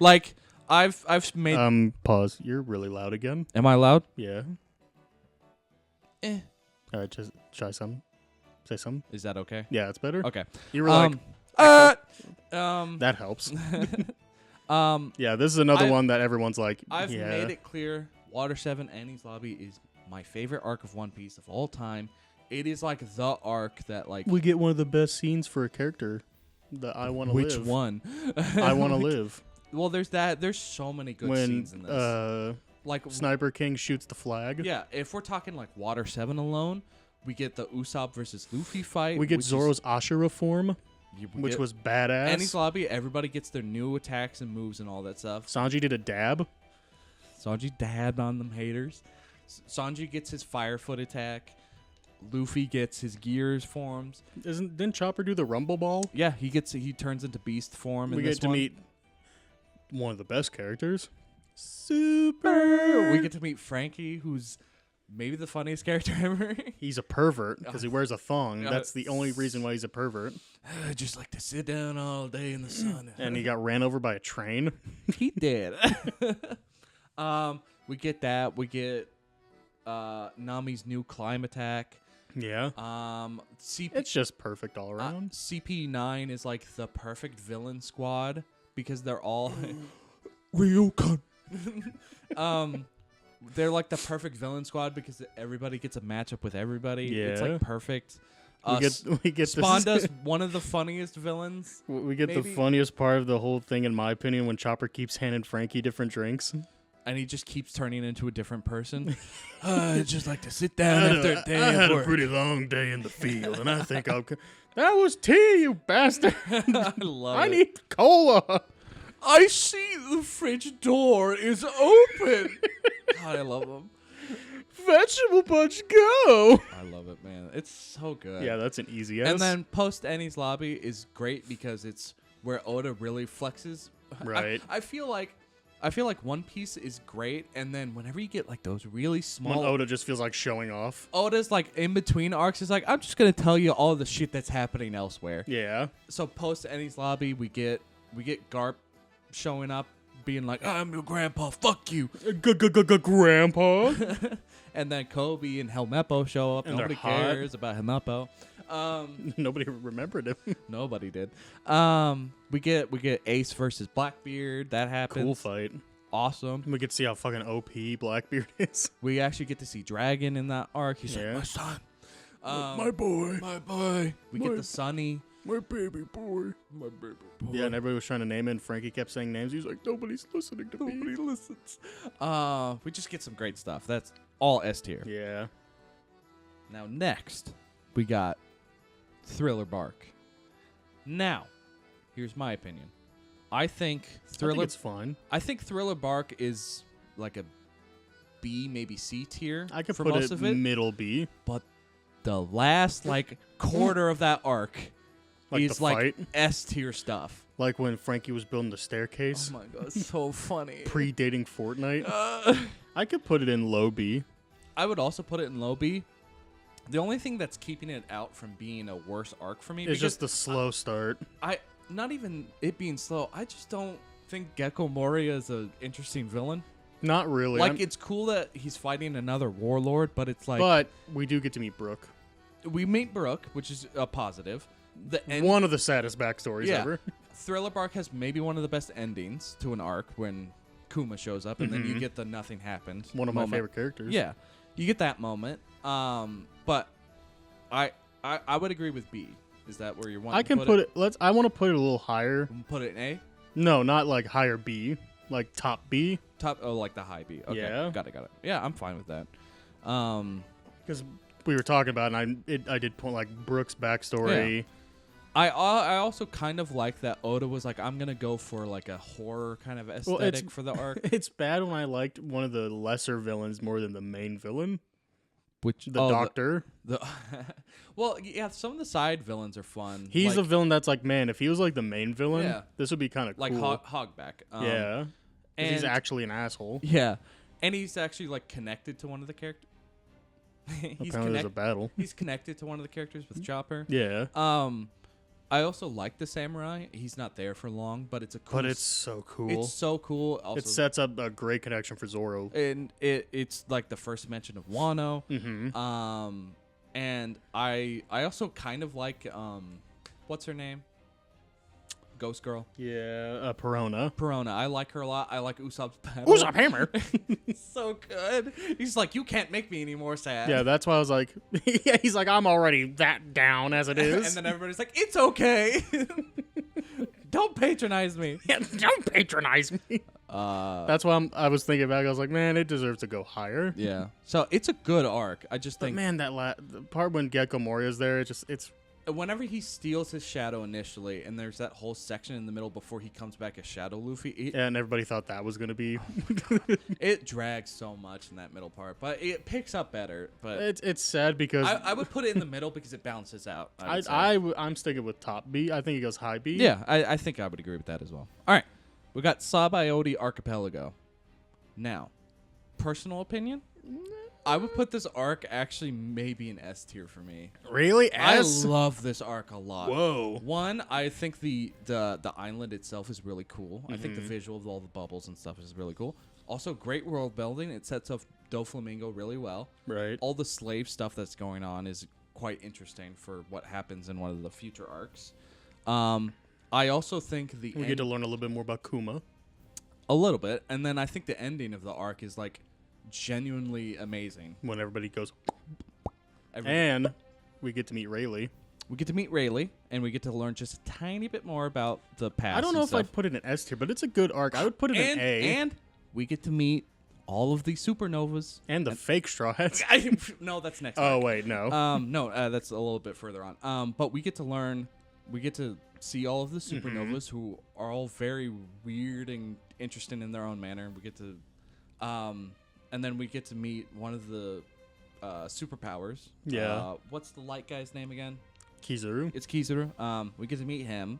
Like, I've made... Pause. You're really loud again. Am I loud? Yeah. All right, just try some. Say some. Is that okay? Yeah, it's better. Okay. You were like, that helps. Yeah, this is another one that everyone's like, I've yeah. made it clear, Water 7, Annie's Lobby is my favorite arc of One Piece of all time. It is like the arc that like... We get one of the best scenes for a character that I want to live. Which one? I want to live. Well, there's that. There's so many good When scenes in this. like Sniper King shoots the flag. yeah, if we're talking like Water 7 alone, we get the Usopp versus Luffy fight. We get which Zoro's Ashura form, which was badass. Enies Lobby. Everybody gets their new attacks and moves and all that stuff. Sanji did a dab. Sanji dabbed on them haters. Sanji gets his fire foot attack. Luffy gets his gears forms. Didn't Chopper do the Rumble Ball? Yeah, he turns into beast form. We in get this to one. meet one of the best characters. Super. We get to meet Frankie, who's maybe the funniest character ever. He's a pervert because he wears a thong. Uh, That's the only reason why he's a pervert. I just like to sit down all day in the sun. And he got ran over by a train. He did. We get that. We get Nami's new climb attack. Yeah. It's just perfect all around. CP9 is like the perfect villain squad because they're all Ryukan. They're like the perfect villain squad because everybody gets a matchup with everybody. It's Yeah. like perfect. We get Spawn this, does one of the funniest villains. we get the maybe. funniest part of the whole thing, in my opinion, when Chopper keeps handing Frankie different drinks. And he just keeps turning into a different person. I just like to sit down after a day I of had a work. pretty long day in the field, and I think that was tea, you bastard. I love I it. need cola. I see the fridge door is open. God, I love him. Vegetable punch, go. I love it, man. It's so good. Yeah, that's an easy S. And then post Enies Lobby is great because it's where Oda really flexes. Right. I feel like One Piece is great, and then whenever you get like those really when small Oda just feels like showing off. Oda's like in between arcs is like, I'm just gonna tell you all the shit that's happening elsewhere. Yeah. So post Enies Lobby, we get Garp showing up, being like, I'm your grandpa, fuck you. Grandpa. And then Kobe and Helmeppo show up. And they're Nobody hot. cares about Helmeppo. Nobody remembered him. Nobody did. We get Ace versus Blackbeard. That happens. Cool fight. Awesome. We get to see how fucking OP Blackbeard is. We actually get to see Dragon in that arc. He's Yeah. like, my son. My boy. My boy. We get My- the Sunny. My baby boy. My baby boy. Yeah, and everybody was trying to name it, and Frankie kept saying names. He was like, nobody's listening to me. Nobody listens. We just get some great stuff. That's all S tier. Yeah. Now next, we got Thriller Bark. Now, here's my opinion. I think it's fine. Thriller Bark is like a B, maybe C tier. I could for put most it of it, middle B. but the last like quarter of that arc Like is the like fight. S tier stuff. Like when Frankie was building the staircase, Oh my god, so funny. predating Fortnite. I could put it in low B. I would also put it in low B. The only thing that's keeping it out from being a worse arc for me It's because just the slow start. not even it being slow. I just don't think Gecko Moria is an interesting villain. Not really. Like, it's cool that he's fighting another warlord, but it's like but we do get to meet Brooke. we meet Brooke, which is a positive. The end, One of the saddest backstories yeah, ever. Thriller Bark has maybe one of the best endings to an arc when Kuma shows up, and then you get the nothing happened. One of my moment. favorite characters. Yeah, you get that moment. But I would agree with B. Is that where you're wanting I to can put put it. I want to put it a little higher. Put it in A? No, not like higher B. Like top B. Top, oh, like the high B. Okay, Yeah. got it. Yeah, I'm fine with that. Because we were talking about it, and I did point like Brooke's backstory. I also kind of like that Oda was like, I'm gonna go for like a horror kind of aesthetic for the arc. It's bad when I liked one of the lesser villains more than the main villain, Which the doctor. Well, yeah, some of the side villains are fun. He's like, the villain that's like, man, if he was like the main villain, Yeah. this would be kind of like cool. Hogback. Yeah. 'Cause he's and- actually an asshole. Yeah, and he's actually like connected to one of the characters. Apparently there's a battle. He's connected to one of the characters with Chopper. Yeah. I also like the samurai. He's not there for long, but it's a cool. But it's so cool. It's so cool. Also, It sets up a great connection for Zoro. and it's like the first mention of Wano. Mm-hmm. And I also kind of like what's her name? Ghost Girl. Yeah, Perona. Perona. I like her a lot. I like Usopp's battle. Usopp Hammer. So good. He's like, you can't make me any more sad. Yeah, that's why I was like, yeah, he's like, I'm already that down as it is. And then everybody's like, it's okay. Don't patronize me. Yeah, don't patronize me. That's why I was thinking back. I was like, man, it deserves to go higher. Yeah. So it's a good arc. I just But think man, the part when Gecko Moria's there, it's whenever he steals his shadow initially, and there's that whole section in the middle before he comes back as Shadow Luffy, yeah, and everybody thought that was gonna be. it drags so much in that middle part, but it picks up better. But it's sad because I would put it in the middle because it balances out. I'm sticking with top B. I think he goes high B. Yeah, I think I would agree with that as well. All right, we got Sabaody Archipelago. Now, personal opinion, I would put this arc actually maybe an S tier for me. Really? S? I love this arc a lot. Whoa. One, I think the island itself is really cool. I think the visual of all the bubbles and stuff is really cool. Also, great world building. It sets up Doflamingo really well. Right. All the slave stuff that's going on is quite interesting for what happens in one of the future arcs. I also think We get to learn a little bit more about Kuma. a little bit, and then I think the ending of the arc is like genuinely amazing. When everybody goes. Every- And we get to meet Rayleigh. we get to meet Rayleigh, and we get to learn just a tiny bit more about the past. I don't know and if stuff. I'd put it in S tier, but it's a good arc. I would put it in A. And we get to meet all of the supernovas. And the fake Straw Hats. No, that's next. Oh, arc. wait, no. No, that's a little bit further on. But we get to learn, we get to see all of the supernovas who are all very weird and interesting in their own manner. We get to, and then we get to meet one of the superpowers. Yeah. What's the light guy's name again? Kizuru. It's Kizuru. We get to meet him.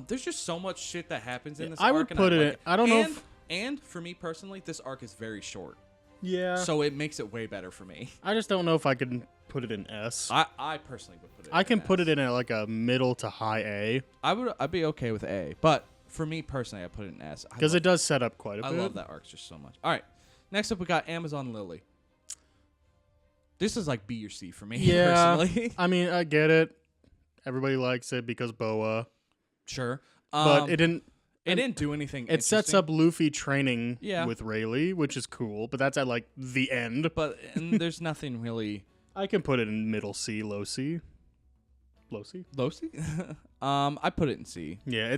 There's just so much shit that happens in this I arc. would and put like it. I don't know if. And for me personally, this arc is very short. Yeah. So it makes it way better for me. I just don't know if I could put it in S. I personally would put it I can in put S. it in like a middle to high A I'd be okay with A, but for me personally, I put it in S. because it does set up quite a I bit. love that arc just so much. All right, next up we got Amazon Lily. This is like B or C for me Yeah. personally. I mean, I get it. Everybody likes it because Boa, Sure, but it didn't. it didn't do anything. It sets interesting, up Luffy training Yeah. with Rayleigh, which is cool, but that's at like the end. but and there's nothing really I can put it in middle C, low C. Low C? low C. I put it in C. Yeah,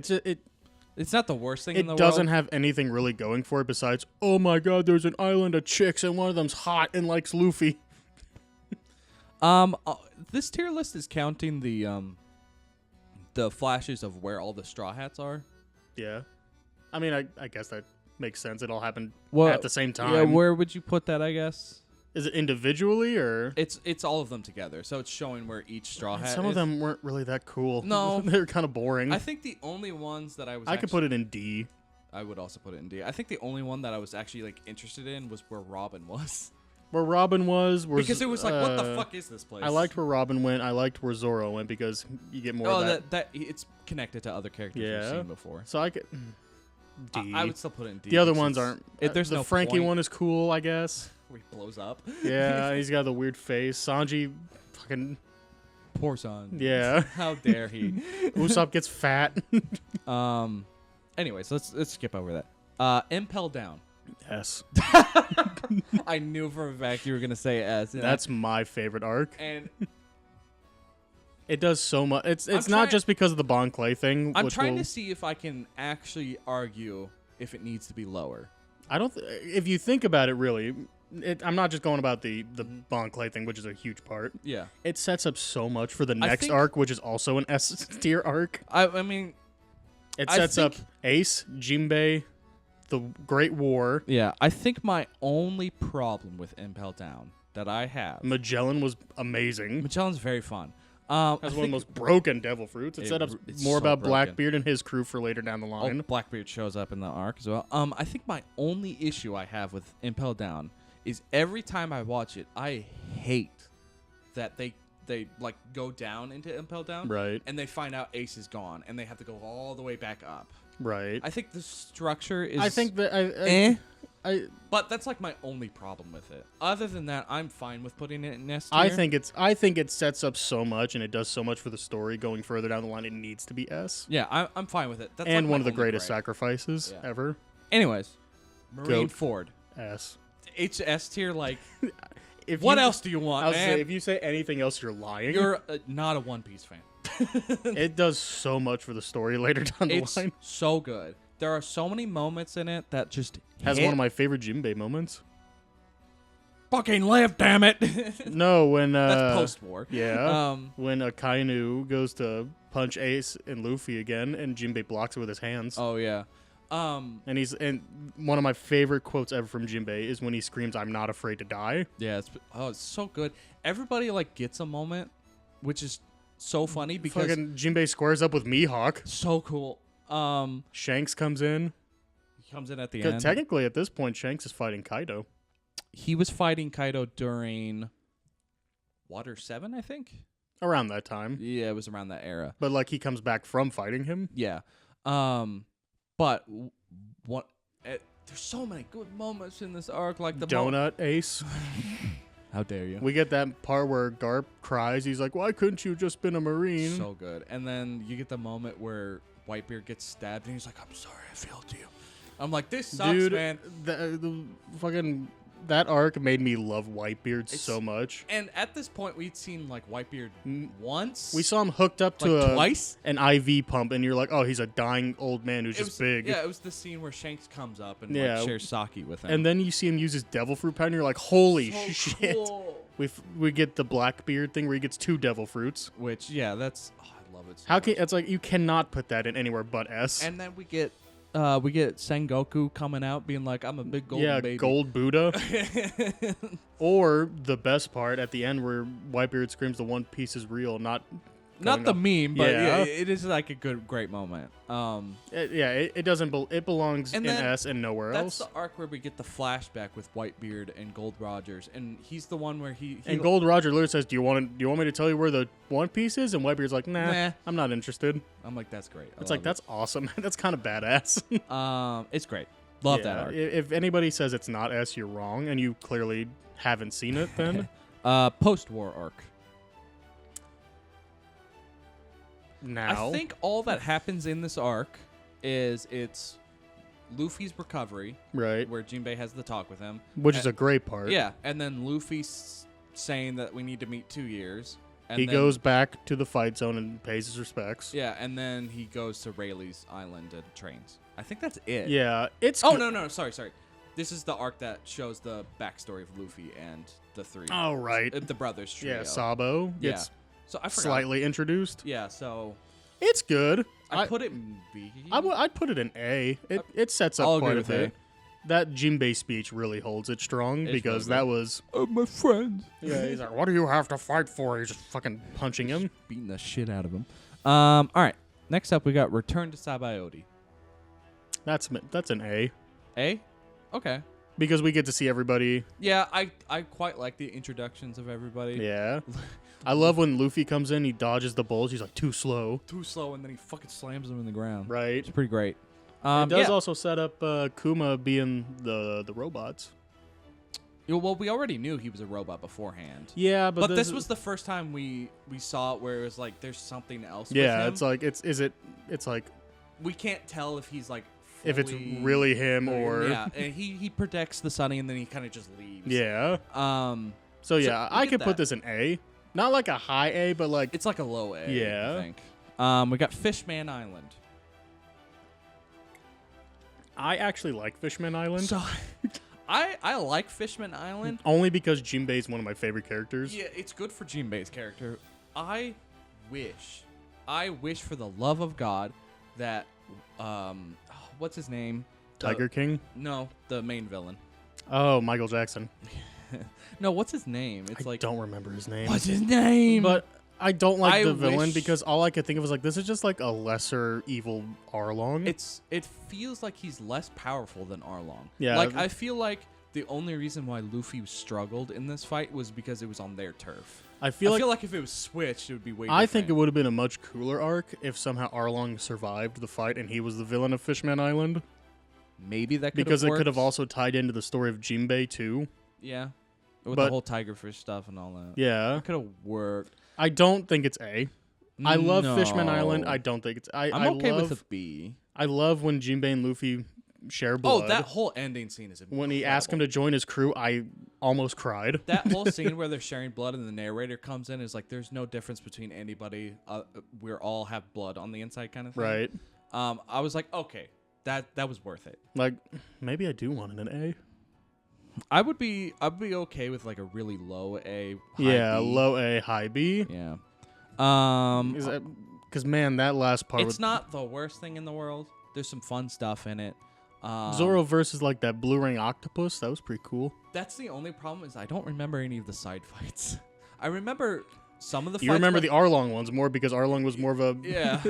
It's not the worst thing in the it doesn't world. have anything really going for it besides, oh my god, there's an island of chicks and one of them's hot and likes Luffy. This tier list is counting the flashes of where all the Straw Hats are. Yeah. I mean, I guess that makes sense. It all happened Well, at the same time. Yeah, where would you put that? I guess Is it individually or? it's all of them together, so it's showing where each Straw Hat. Some of is. them weren't really that cool. No. They're kind of boring. I think the only ones that I could put it in D. I would also put it in D. I think the only one that I was actually like interested in was where Robin was, Where Robin was because it was like, what the fuck is this place? I liked where Robin went. I liked where Zoro went because you get more Oh, of that. that it's connected to other characters we've Yeah. seen before. So I could D. I would still put it in D. the other because ones it's- aren't. there's the no Frankie point one is cool, I guess. where he blows up. Yeah, he's got the weird face. Sanji, fucking Poor son. yeah. How dare he? Usopp gets fat. Anyways, let's skip over that. Impel Down. S. I knew for a fact you were gonna say S. and That's my favorite arc. and It does so much. It's I'm not trying- just because of the Bon Clay thing. I'm which trying will, to see if I can actually argue if it needs to be lower. I don't. If you think about it, really, I'm not just going about the Bon Clay thing, which is a huge part. Yeah. It sets up so much for the next think- arc, which is also an S tier arc. I mean, It I sets up think- Ace, Jinbei, the Great War. yeah. I think my only problem with Impel Down that I have, Magellan was amazing. Magellan's very fun. That's one of the most broken devil fruits. It set up it's more so about broken. Blackbeard and his crew for later down the line. Oh, Blackbeard shows up in the arc as well. I think my only issue I have with Impel Down is every time I watch it, I hate that they like go down into Impel Down, Right. and they find out Ace is gone, and they have to go all the way back up. Right. I think the structure is. I think that But that's like my only problem with it. Other than that, I'm fine with putting it in S I tier. think it sets up so much and it does so much for the story going further down the line. It needs to be S. Yeah, I'm fine with it. That's And like one my of the only greatest gripe. sacrifices Yeah. ever. Anyways, Marine Goat. Ford. S. HS tier, like, If what you- else do you want, I was man? say, if you say anything else, you're lying. You're not a One Piece fan. It does so much for the story later down the It's line. so good. there are so many moments in it that just Has hit. one of my favorite Jinbei moments. Fucking live, damn it. No, when That's post-war. yeah, when Akainu goes to punch Ace and Luffy again, and Jinbei blocks it with his hands. Oh yeah. And one of my favorite quotes ever from Jinbei is when he screams, "I'm not afraid to die." Yeah, it's so good. Everybody like gets a moment, which is so funny because Fucking Jinbei squares up with Mihawk. so cool. Shanks comes in. He comes in at the Because end. technically, at this point, Shanks is fighting Kaido. He was fighting Kaido during Water 7, I think. Around that time. Yeah, it was around that era. But, like, he comes back from fighting him. Yeah. But what? There's so many good moments in this arc, like the Donut Ace. How dare you? We get that part where Garp cries. He's like, "Why couldn't you just been a Marine?" So good. And then you get the moment where Whitebeard gets stabbed, and he's like, "I'm sorry, I failed you." I'm like, "This sucks, Dude, man." the fucking... That arc made me love Whitebeard so much. And at this point, we'd seen like Whitebeard once. We saw him hooked up to like twice. an IV pump, and you're like, "Oh, he's a dying old man who's just big." Yeah, it was the scene where Shanks comes up and Yeah. like, shares sake with him. And then you see him use his devil fruit powder, and you're like, "Holy So shit!" cool. We get the Blackbeard thing where he gets 2 devil fruits. Which that's I love it. So How much. can it's like you cannot put that in anywhere but S. And then we get Sengoku coming out being like, "I'm a big golden baby." Gold Buddha. Or the best part at the end where Whitebeard screams, "The One Piece is real," not the up. meme, but Yeah. it is like a great moment. It doesn't. It belongs And in then S and nowhere That's else. the arc where we get the flashback with Whitebeard and Gold Rogers, and he's the one where he And Gold Roger literally says, "Do you want me to tell you where the One Piece is?" And Whitebeard's like, "Nah, I'm not interested." I'm like, "That's great." It's like that's awesome. That's kind of badass. It's great. Love that Yeah, arc. If anybody says it's not S, you're wrong, and you clearly haven't seen it. Then Post-war arc. now, I think all that happens in this arc is it's Luffy's recovery, right, where Jinbei has the talk with him, which is a great part. yeah, and then Luffy's saying that we need to meet 2 years. And he then, goes back to the fight zone and pays his respects. yeah, and then he goes to Rayleigh's island and trains. I think that's it. Yeah, it's. Oh good. no, sorry. This is the arc that shows the backstory of Luffy and the 3. Oh right. The brothers trio. Yeah, Sabo Yeah. gets So I forgot. slightly introduced. Yeah, so It's good. I put it in B. I'd put it in A. It sets up I'll agree quite a with bit. A. That Jinbei speech really holds it strong It's because really that good. was. My friend. Yeah, he's like, "What do you have to fight for?" He's just fucking punching him. Beating the shit out of him. All right. Next up, we got Return to Sabaody. That's an A A? Okay. because we get to see everybody. Yeah, I quite like the introductions of everybody. Yeah, I love when Luffy comes in. He dodges the bulls. He's like too slow. Too slow, and then he fucking slams them in the ground. Right. It's pretty great. It does yeah. also set up Kuma being the robots. Yeah, well, we already knew he was a robot beforehand. Yeah, But this was the first time we saw it where it was like there's something else Yeah, with him. it's like it's like We can't tell if he's like if it's fully- really him or yeah, and he protects the Sunny and then he kind of just leaves. yeah. So we yeah, I get could that. put this in A, not like a high A, but like It's like a low A. Yeah. I think. We got Fishman Island. I actually like Fishman Island So, I like Fishman Island. only because Jinbei is one of my favorite characters. Yeah, it's good for Jinbei's character. I wish for the love of God that what's his name? Tiger King. No, the main villain. Oh, Michael Jackson. No, what's his name? It's I like don't remember his name. what's his name? But I don't like I the villain wish- because all I could think of was like this is just like a lesser evil Arlong. it feels like he's less powerful than Arlong. Yeah. Like I feel like the only reason why Luffy struggled in this fight was because it was on their turf. I feel like if it was switched, it would be way I think it different. would have been a much cooler arc if somehow Arlong survived the fight and he was the villain of Fishman Island Maybe that could because have it could have worked. also tied into the story of Jinbei too. Yeah. With But- the whole tigerfish stuff and all that. Yeah. It could have worked. I don't think it's A. I love Fishman No. Island. I don't think it's I'm I okay love, with a B. I love when Jinbei and Luffy share blood. Oh, that whole ending scene is when he asked him to join his crew, I almost cried. That whole scene where they're sharing blood and the narrator comes in is like, there's no difference between anybody. We all have blood on the inside kind of thing. Right. I was like, okay, that was worth it. Like, maybe I do want an A. I'd be okay with like a really low A. High Yeah, B. low A, high B. Yeah. Because, man, that last part It's not the worst thing in the world. There's some fun stuff in it. Zoro versus, like, that blue ring octopus. That was pretty cool. That's the only problem is I don't remember any of the side fights. I remember some of the fights. You remember but- the Arlong ones more because Arlong was more of a... Yeah.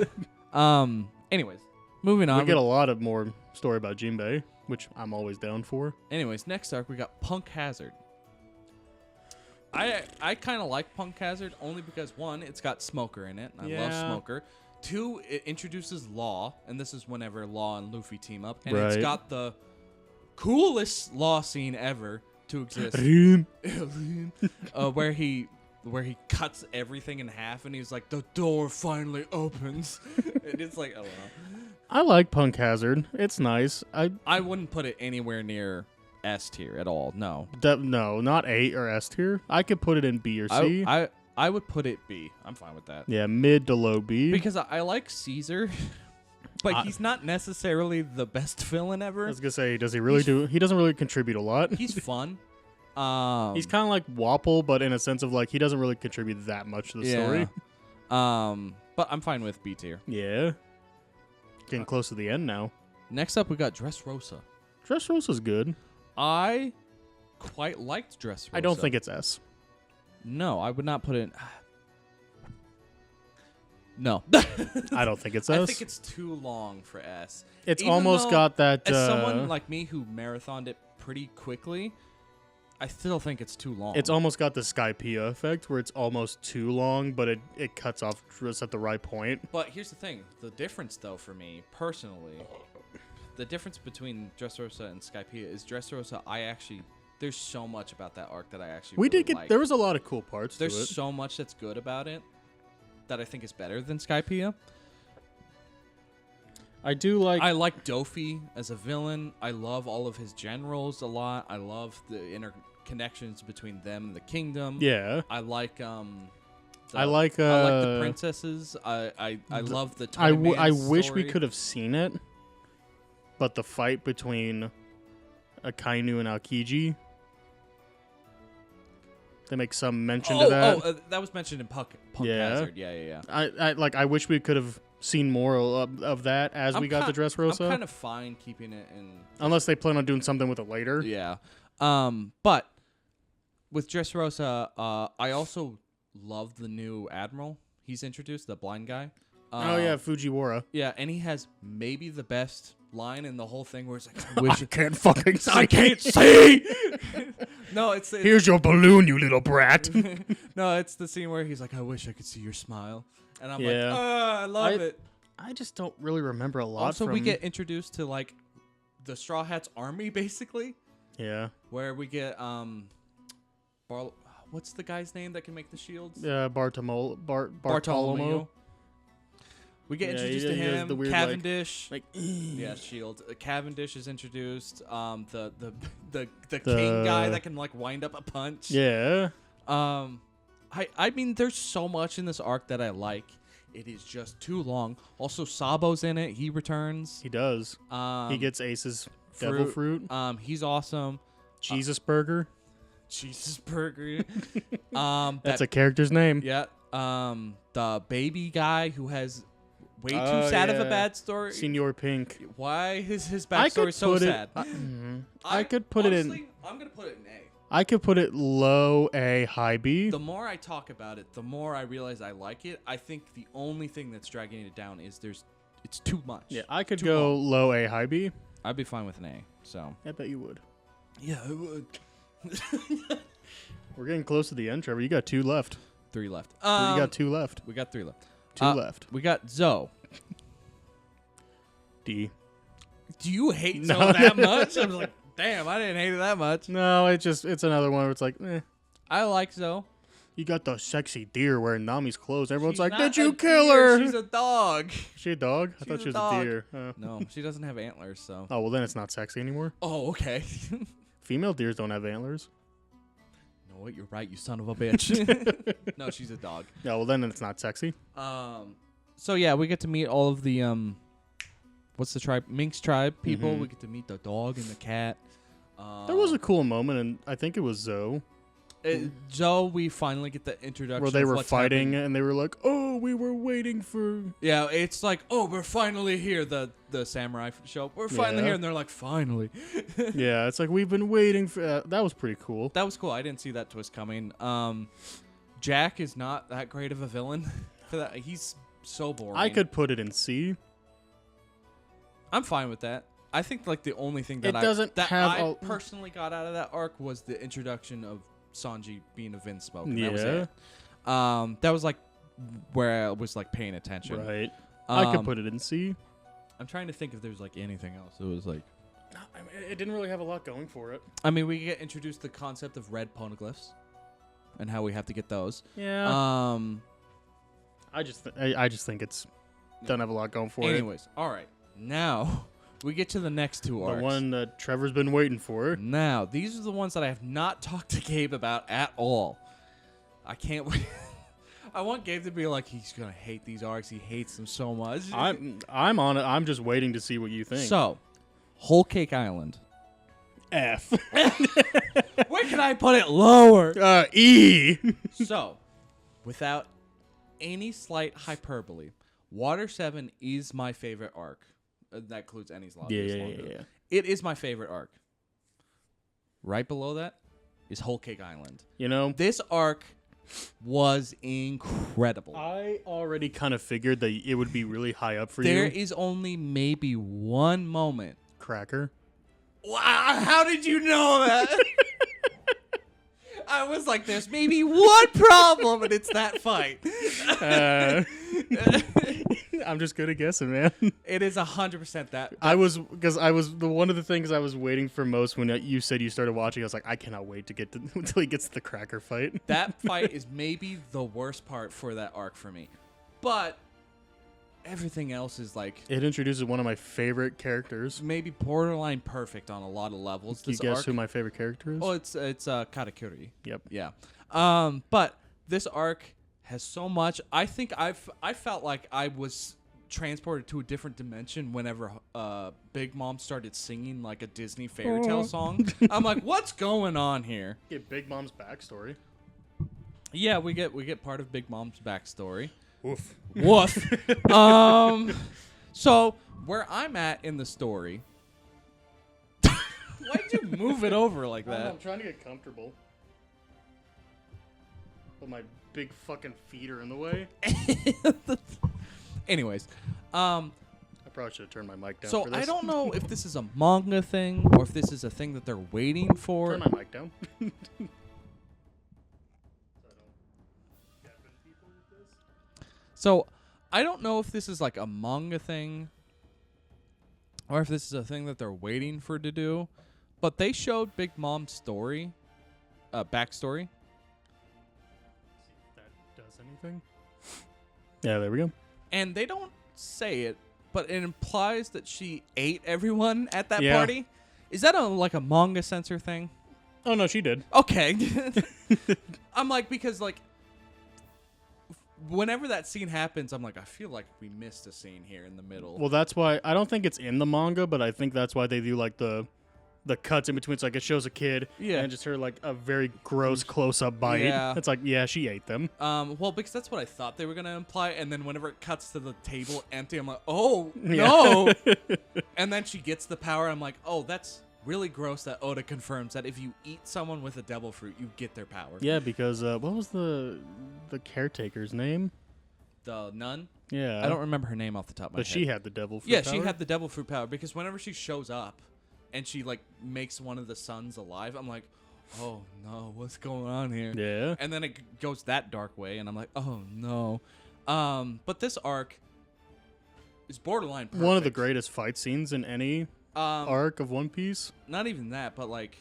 Anyways, moving on. We get a lot of more story about Jinbei, which I'm always down for. Anyways, next arc we got Punk Hazard. I kind of like Punk Hazard only because one, it's got Smoker in it. And I love Yeah. Smoker. Two, it introduces Law, and this is whenever Law and Luffy team up, and Right. it's got the coolest Law scene ever to exist, where he cuts everything in half, and he's like, the door finally opens, and it's like, oh wow. I like Punk Hazard. It's nice. I wouldn't put it anywhere near S tier at all. No. No, not A or S tier. I could put it in B or C. I would put it B. I'm fine with that. Yeah, mid to low B. Because I like Caesar, but he's not necessarily the best villain I ever. was gonna say, does he really do? He doesn't really contribute a lot. He's fun. He's kind of like Wapple, but in a sense of like he doesn't really contribute that much to the story. But I'm fine with B tier. Yeah, getting close to the end now. Next up, we got Dressrosa. Dressrosa's good. I quite liked Dressrosa. I don't think it's S. No, I would not put it. No. I don't think it's S. I think it's too long for S. It's Even almost though, got that. As someone like me who marathoned it pretty quickly, I still think it's too long. It's almost got the Skypea effect where it's almost too long, but it cuts off just at the right point. But here's the thing. The difference, though, for me, personally, the difference between Dressrosa and Skypea is Dressrosa, there's so much about that arc that I actually We really did get like. there was a lot of cool parts There's to it. so much that's good about it that I think is better than Skypea. I do like. I like Dofi as a villain. I love all of his generals a lot. I love the interconnections between them and the kingdom. Yeah. I like I like the princesses. I love the I 20 I wish we story. could have seen it, but the fight between Akainu and Aokiji, they make some mention to that. That was mentioned in Punk Yeah. Hazard. Yeah. I wish we could have seen more of that as we got the Dressrosa. I'm kind of fine keeping it in. Unless they plan on doing something with it later. Yeah. But with Dressrosa, I also love the new admiral he's introduced, the blind guy. Oh yeah, Fujiwara. Yeah, and he has maybe the best line in the whole thing where it's like, I wish can't fucking see. I can't see. No, it's Here's your balloon, you little brat. no, it's the scene where he's like, I wish I could see your smile, and I'm Yeah. like, I love it. I just don't really remember a lot. Also, from... we get introduced to like the Straw Hats army basically, yeah. where we get what's the guy's name that can make the shields? Bartolomeo. We get Yeah, introduced he to does him. the weird, Cavendish. Like Yeah, shield. Cavendish is introduced. The king guy that can like wind up a punch. yeah. I mean, there's so much in this arc that I like. It is just too long. Also, Sabo's in it. He returns. He does. He gets Ace's devil fruit. He's awesome. Jesus Burger. Jesus Burger. That's a character's name. Yeah. The baby guy who has way too Oh, sad of a yeah. bad story. Senor Pink. Why is his I could backstory so put it. sad? I could put it in. honestly, I'm gonna put it in A. I could put it low A, high B. The more I talk about it, the more I realize I like it. I think the only thing that's dragging it down is it's too much. Yeah, I could Too go long. low A, high B. I'd be fine with an A. So I bet you would. yeah, I would. We're getting close to the end, Trevor. You got 2 left. 3 left. You got 2 left. We got 3 left. 2 left. We got Zoe. D. Do you hate No. Zoe that much? I was like, damn, I didn't hate it that much. No, it's another one where it's like, I like Zoe. you got the sexy deer wearing Nami's clothes. Everyone's She's like, not did you a kill deer, her? She's a dog. She a dog? I She's thought she a was dog. a deer. No, she doesn't have antlers, so. Oh, well, then it's not sexy anymore. Oh, okay. Female deers don't have antlers. You know what? You're right, you son of a bitch. No, she's a dog. Yeah, well, then it's not sexy. So yeah, we get to meet all of the what's the tribe? Minx tribe people. Mhm. We get to meet the dog and the cat. There was a cool moment, and I think it was Zoe, Joe. We finally get the introduction where they of were what's fighting, happening. and they were like, "Oh, we were waiting for." Yeah, it's like, oh, we're finally here. The samurai show. We're finally Yeah. here, and they're like, finally. Yeah, it's like we've been waiting for. That was pretty cool. That was cool. I didn't see that twist coming. Jack is not that great of a villain for that. He's so boring. I could put it in C. I'm fine with that. I think like the only thing that It doesn't I have personally got out of that arc was the introduction of Sanji being a Vin Smoke. And Yeah. That was it. That was like where I was like paying attention. Right. I could Um, put it in C. I'm trying to think if there's like anything else. It was like, I mean, it didn't really have a lot going for it. I mean, we get introduced to the concept of red poneglyphs and how we have to get those. Yeah. I just think it's doesn't have a lot going for it. Anyways, all right. Now we get to the next two The arcs. one that Trevor's been waiting for. Now, these are the ones that I have not talked to Gabe about at all. I can't wait. I want Gabe to be like, he's going to hate these arcs. He hates them so much. I'm on it. I'm just waiting to see what you think. So, Whole Cake Island. F. Where can I put it lower? E. So, without any slight hyperbole, Water 7 is my favorite arc. That includes Annie's Lobby. Yeah. It is my favorite arc. Right below that is Whole Cake Island. You know, This arc was incredible. I already kind of figured that it would be really high up for There you. is only maybe one moment. Cracker. Wow, how did you know that? I was like, there's maybe one problem, and it's that fight. I'm just good at guessing, man. It is 100% that. One of the things I was waiting for most when you said you started watching. I was like, I cannot wait to get to until he gets to the cracker fight. That fight is maybe the worst part for that arc for me. But everything else is like It introduces one of my favorite characters. maybe borderline perfect on a lot of levels. You This guess arc, who my favorite character is? oh, it's Katakuri. Yep. Yeah. But this arc has so much. I think I felt like I was transported to a different dimension whenever Big Mom started singing like a Disney fairy tale song. I'm like, what's going on here? Get Big Mom's backstory. Yeah, we get part of Big Mom's backstory. Oof. Woof. So where I'm at in the story. Why'd you move it over like that? I'm trying to get comfortable. But my big fucking feet are in the way. Anyways, I probably should have turned my mic down so for this. I don't know if this is a manga thing or if this is a thing that they're waiting for. Turn my mic down. So I don't know if this is like a manga thing or if this is a thing that they're waiting for to do. But they showed Big Mom's story, backstory. That does anything? Yeah, there we go. And they don't say it, but it implies that she ate everyone at that Yeah. party. Is that like a manga censor thing? Oh no, she did. Okay. I'm like, because like whenever that scene happens, I'm like, I feel like we missed a scene here in the middle. Well, that's why I don't think it's in the manga, but I think that's why they do like the cuts in between. It's like it shows a kid, Yeah. and just her like a very gross close up bite. Yeah. It's like, yeah, she ate them. Well, because that's what I thought they were gonna imply, and then whenever it cuts to the table empty, I'm like, oh Yeah. no! And then she gets the power. I'm like, oh, that's really gross. That Oda confirms that if you eat someone with a devil fruit, you get their power. Yeah, because what was the caretaker's name? The nun. Yeah, I don't remember her name off the top of my But head. she had the devil fruit. Yeah, she power? had the devil fruit power because whenever she shows up and she like makes one of the sons alive, I'm like, oh no, what's going on here? Yeah. And then it goes that dark way, and I'm like, oh no. But this arc is borderline perfect. One of the greatest fight scenes in any arc of One Piece. Not even that, but like,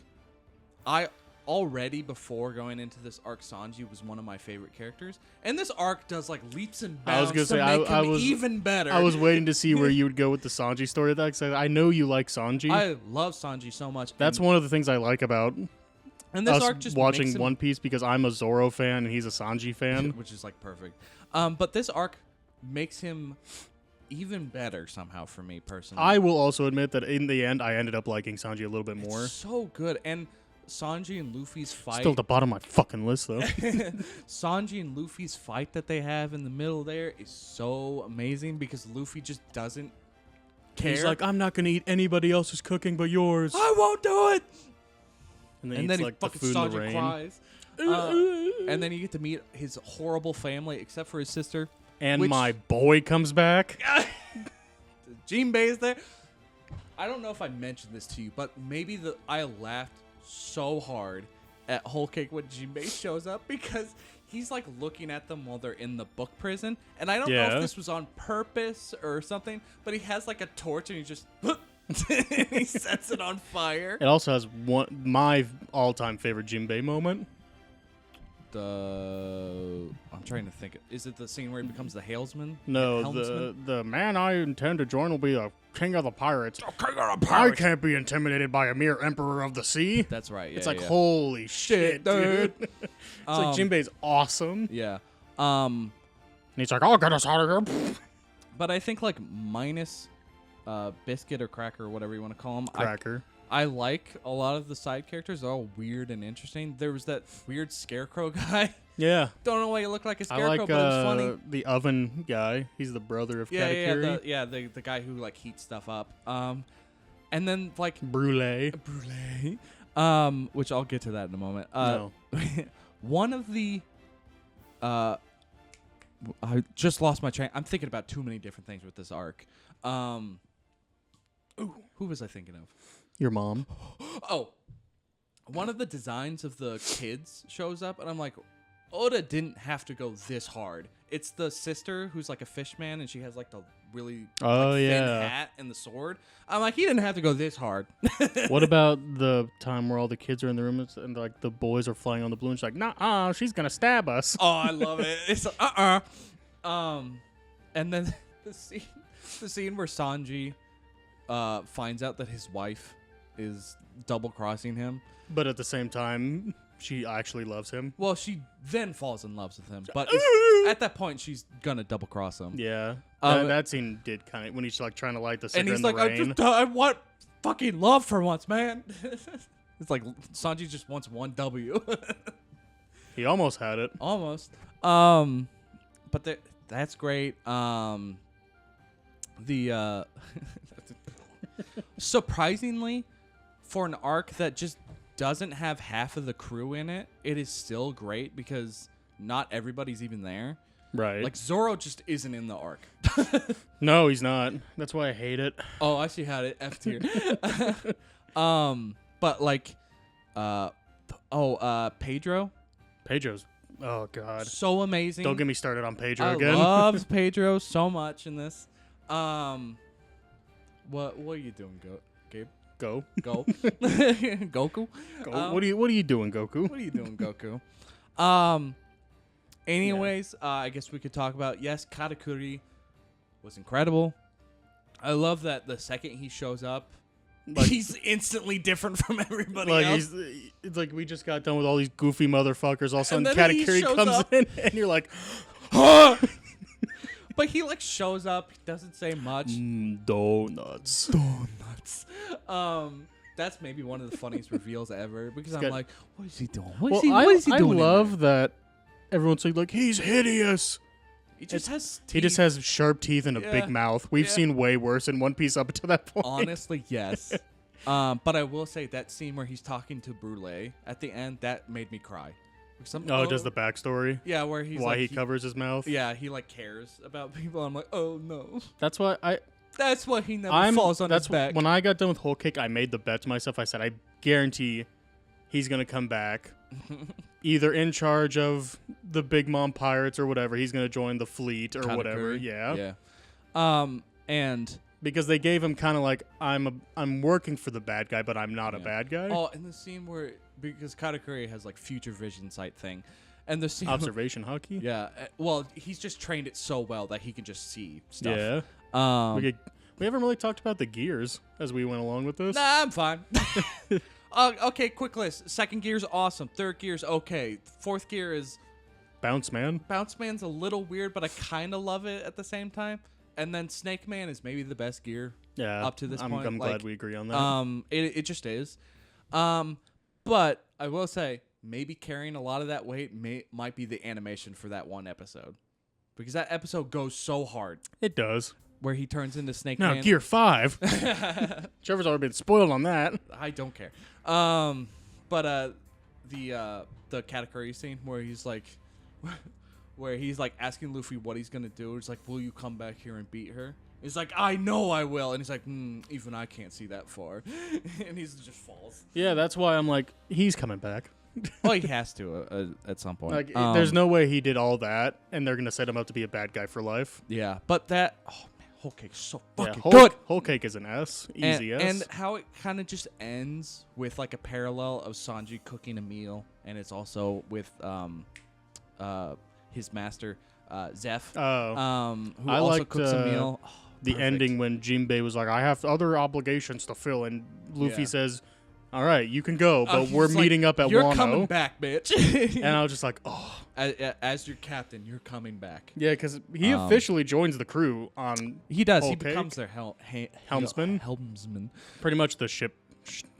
I already before going into this arc, Sanji was one of my favorite characters, and this arc does like leaps and I was bounds gonna to say, make I him was even better. I was waiting to see where you would go with the Sanji story. That 'cause I know you like Sanji. I love Sanji so much. That's and, one of the things I like about and this us arc just watching makes him, One Piece, because I'm a Zoro fan and he's a Sanji fan. which is like perfect. But this arc makes him even better somehow for me personally. I will also admit that in the end, I ended up liking Sanji a little bit more. It's so good. And Sanji and Luffy's fight. Still at the bottom of my fucking list, though. Sanji and Luffy's fight that they have in the middle there is so amazing because Luffy just doesn't care. He's like, I'm not going to eat anybody else's cooking but yours. I won't do it. And And eats, then he like, the fucking food in the Sanji rain. cries. And then you get to meet his horrible family, except for his sister. And which- my boy comes back. Jinbei is there. I don't know if I mentioned this to you, but maybe I laughed so hard at Whole Cake when Jinbei shows up because he's like looking at them while they're in the book prison. And I don't know Yeah. if this was on purpose or something, but he has like a torch and he just he sets it on fire. It also has my all-time favorite Jinbei moment. I'm trying to think. Is it the scene where he becomes the Halesman? No, Helmsman? the man I intend to join will be a king of the pirates. King of the I can't be intimidated by a mere emperor of the sea. That's right. Yeah, It's like, yeah. holy shit, dude. It's like Jinbei's awesome. Yeah. And he's like, I'll get us out of here. But I think like minus Biscuit or Cracker or whatever you want to call him. Cracker. I like a lot of the side characters. They're all weird and interesting. There was that weird scarecrow guy. Yeah. Don't know why he looked like a I scarecrow, like but it was funny. the oven guy. He's the brother of Katakuri. The guy who like heats stuff up. And then like Brulee. Brulee, which I'll get to that in a moment. No. One of the I just lost my train. I'm thinking about too many different things with this arc. Who was I thinking of? Your mom. Oh, one of the designs of the kids shows up, and I'm like, Oda didn't have to go this hard. It's the sister who's like a fish man, and she has like the really thin hat and the sword. I'm like, he didn't have to go this hard. What about the time where all the kids are in the room and like the boys are flying on the balloon? She's like, nah, she's gonna stab us. Oh, I love it. It's and then the scene where Sanji finds out that his wife is double crossing him. But at the same time, she actually loves him. Well, she then falls in love with him, but at that point, she's gonna double cross him. Yeah. Um, that scene did kind of when he's like trying to light the And cigarette he's in like, the rain. I want fucking love for once, man. It's like Sanji just wants one W. He almost had it. Almost. But that's great. Surprisingly, for an arc that just doesn't have half of the crew in it, it is still great because not everybody's even there. Right. Like Zoro just isn't in the arc. No, he's not. That's why I hate it. Oh, I see how it F tier. But like, Pedro, Pedro's. Oh God. so amazing. Don't get me started on Pedro I again. love Pedro so much in this. What are you doing, Gabe? Go. Go. Goku. Go. What are you doing, Goku? What are you doing, Goku? Anyways, I guess we could talk about, yes, Katakuri was incredible. I love that the second he shows up, Like- he's instantly different from everybody Like else. it's like we just got done with all these goofy motherfuckers. All of a sudden, And then he Katakuri shows comes up. in, and you're like, But he like shows up, doesn't say much. donuts. Donuts. That's maybe one of the funniest reveals ever because I'm got- like, what is he doing? Well, What is he I doing? in love that everyone's like he's hideous. there? He just has He just teeth. has sharp teeth and a Yeah. big mouth. We've Yeah. seen way worse in One Piece up to that point. Honestly, yes. But I will say that scene where he's talking to Brulee at the end, that made me cry. Does the backstory? Yeah, where he's Why like, he covers his mouth? Yeah, he like cares about people. I'm like, oh no. That's why That's why he never falls on his back. When I got done with Whole Cake, I made the bet to myself. I said, I guarantee he's gonna come back, either in charge of the Big Mom Pirates or whatever. He's gonna join the fleet or whatever. Katakuri. Yeah. And Because they gave him kind of like I'm working for the bad guy, but I'm not a bad guy. oh, in the scene where because Katakuri has like future vision sight thing, and the scene Observation hockey. yeah, well, he's just trained it so well that he can just see stuff. Yeah. We haven't really talked about the gears as we went along with this. Nah, I'm fine. Okay, quick list. Second gear's awesome. Third gear's okay. Fourth gear is Bounce man. Bounce Man's a little weird, but I kind of love it at the same time. and then Snake Man is maybe the best gear Yeah, up to this point. I'm glad we agree on that. It just is. But I will say, maybe carrying a lot of that weight might be the animation for that one episode, because that episode goes so hard. It does. Where he turns into Snake Now, Man. Gear 5. Trevor's already been spoiled on that. I don't care. But the Katakuri scene where he's like, asking Luffy what he's gonna do. He's like, "Will you come back here and beat her?" He's like, "I know I will." And he's like, "Even I can't see that far," and he just falls. Yeah, that's why I'm like, he's coming back. Well, he has to at some point. Like, there's no way he did all that, and they're gonna set him up to be a bad guy for life. Yeah, but that whole cake's so fucking Yeah, good. Whole cake is an S, easy S. And how it kind of just ends with like a parallel of Sanji cooking a meal, and it's also with his master Zeph, who I also liked, cooks a meal. Oh, the perfect. ending when Jinbei was like, "I have other obligations to fill," and Luffy Yeah. says, "All right, you can go, but He's we're like, meeting up at You're Wano." coming back, bitch. And I was just like, "Oh, as your captain, you're coming back. yeah," because he officially joins the crew on He does. He Whole cake? becomes their Helmsman? Helmsman. pretty much the ship.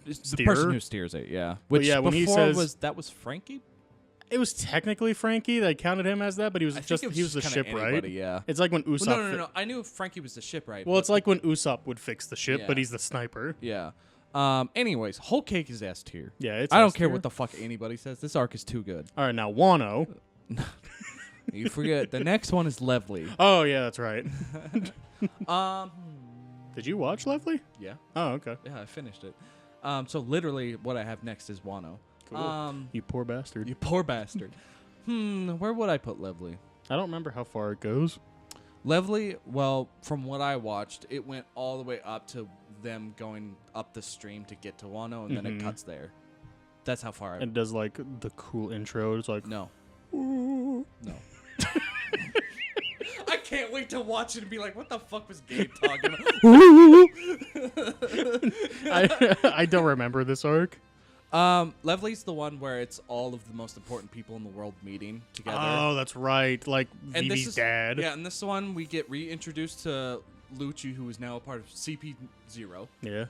It's the person who steers it. Yeah. Which yeah, when he before says- was Frankie. It was technically Frankie. They counted him as that, but he was I think just it was he was the just ship, kinda right? anybody, yeah. It's like when Usopp. Well, no. I knew Frankie was the shipwright. Well, but- it's like when Usopp would fix the ship, Yeah. but he's the sniper. Yeah. Anyways, whole cake is S tier. Yeah, it's. I don't S care tier. what the fuck anybody says. This arc is too good. All right, now Wano. You forget the next one is Lovely. Oh yeah, that's right. Um, Did you watch Lovely? yeah, Oh, okay. I finished it. So literally, what I have next is Wano. Cool. You poor bastard. You poor bastard. Where would I put Lovely? I don't remember how far it goes. Lovely, well, from what I watched, it went all the way up to them going up the stream to get to Wano, and then it cuts there. That's how far I It does like the cool intro. It's like No. "Ooh." No. I can't wait to watch it and be like, what the fuck was Gabe talking about? I don't remember this arc. Lovely's the one where it's all of the most important people in the world meeting together. Oh, that's right. Like And this Vivi's is- dad. Yeah, and this one we get reintroduced to Lucci, who is now a part of CP0. Yeah.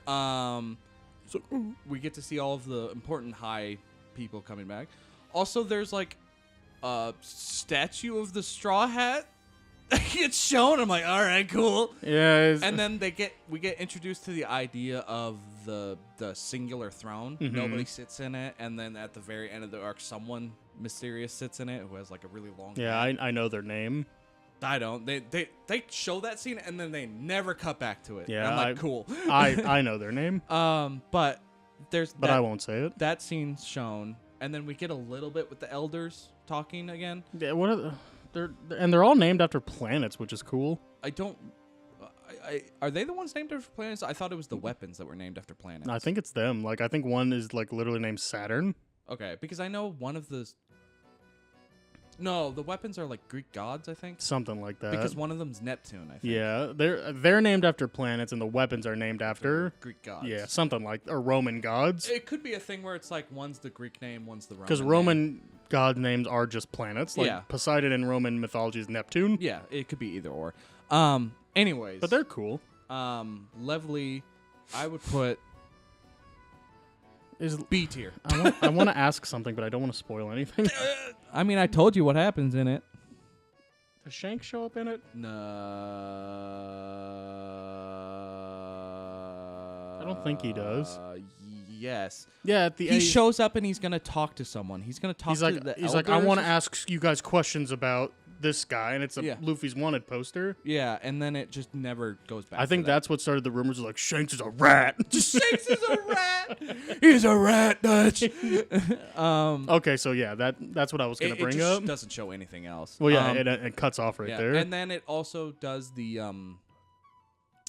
So we get to see all of the important high people coming back. Also, there's like a statue of the Straw Hat. It's shown. I'm like, all right, cool. Yeah. And then we get introduced to the idea of the singular throne. Mhm. Nobody sits in it, and then at the very end of the arc, someone mysterious sits in it who has like a really long. yeah, neck. I know their name. I don't. They show that scene and then they never cut back to it. Yeah, And I'm like, cool. I know their name, But there's but I won't say it. that scene's shown, and then we get a little bit with the elders talking again. Yeah, what are they're all named after planets, which is cool. I don't. Are they the ones named after planets? I thought it was the weapons that were named after planets. I think it's them. Like I think one is like literally named Saturn. Okay, because I know one of the. No, the weapons are like Greek gods, I think. Something like that. Because one of them's Neptune, I think. yeah, they're named after planets, and the weapons are named after Greek gods. yeah, something like or Roman gods. It could be a thing where it's like one's the Greek name, one's the Roman. Because Roman god names are just planets. Like Yeah. Poseidon in Roman mythology is Neptune. Yeah, it could be either or. Anyways. But they're cool. Lovely. I would put Is B tier. I want to ask something, but I don't want to spoil anything. I mean, I told you what happens in it. Does Shank show up in it? No. I don't think he does. Yes. Yeah, at the He end, shows up and he's gonna talk to someone. He's gonna talk he's to like the he's like I elders. want to ask you guys questions about this guy, and it's a Yeah. Luffy's wanted poster. Yeah, and then it just never goes back. I think to that. that's what started the rumors of like Shanks is a rat. Shanks is a rat. He's a rat, Dutch. Okay, so yeah, that's what I was gonna It bring just up. doesn't show anything else. Well, yeah, it cuts off right yeah. there. And then it also does the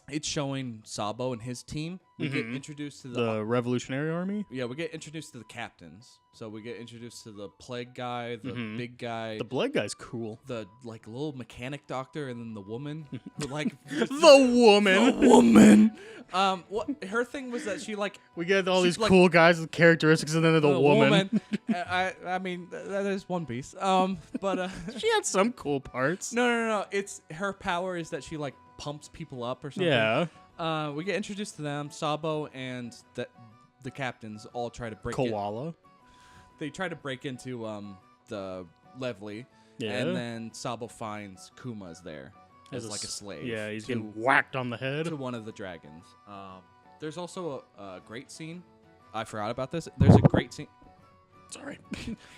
it's showing Sabo and his team. We get introduced to the Revolutionary Army, yeah, we get introduced to the captains. So we get introduced to the plague guy, the big guy, the Blood guy's cool. the like little mechanic doctor, and then the woman who like The woman. woman. What her thing was that she like We get all She's these like- cool guys with characteristics, and then the woman. I mean that is One Piece. But She had some cool parts. no. It's her power is that she like pumps people up or something. Yeah. We get introduced to them. Sabo and the captains all try to break Koala. They try to break into the Levely. Yeah. And then Sabo finds Kuma's there as like a slave. Yeah, he's getting whacked on the head. To one of the dragons. There's also a great scene. I forgot about this. There's a great scene. Sorry.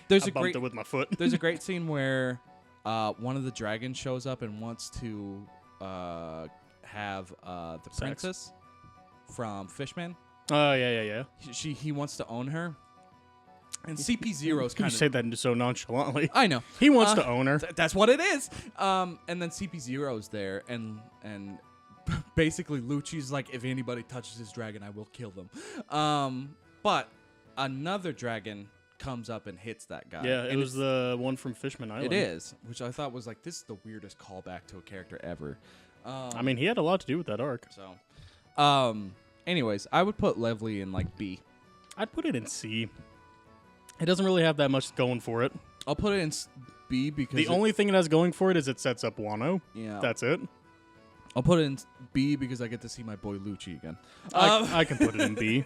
There's I a bumped great it with my foot. There's a great scene where one of the dragons shows up and wants to have the princess from Fishman. Oh, yeah. He wants to own her. And CP0's You kind say that so nonchalantly. I know. He wants to own her. That's what it is. And then CP0's there, and basically Lucci's like, if anybody touches this dragon, I will kill them. But another dragon comes up and hits that guy. Yeah, it was the one from Fishman Island. It is, which I thought was like, this is the weirdest callback to a character ever. I mean, he had a lot to do with that arc. So, anyways, I would put Levely in like B. I'd put it in C. It doesn't really have that much going for it. I'll put it in B because the only thing it has going for it is it sets up Wano. Yeah. That's it. I'll put it in B because I get to see my boy Lucci again. I can put it in B.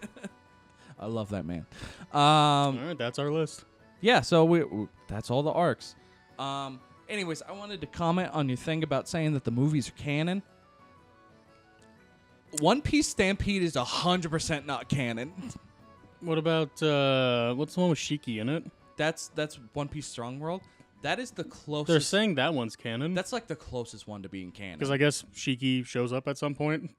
I love that man. All right, that's our list. Yeah, so we that's all the arcs. Anyways, I wanted to comment on your thing about saying that the movies are canon. One Piece Stampede is 100% not canon. What about what's the one with Shiki in it? That's One Piece Strong World. That is the closest. They're saying that one's canon. That's like the closest one to being canon. Because I guess Shiki shows up at some point.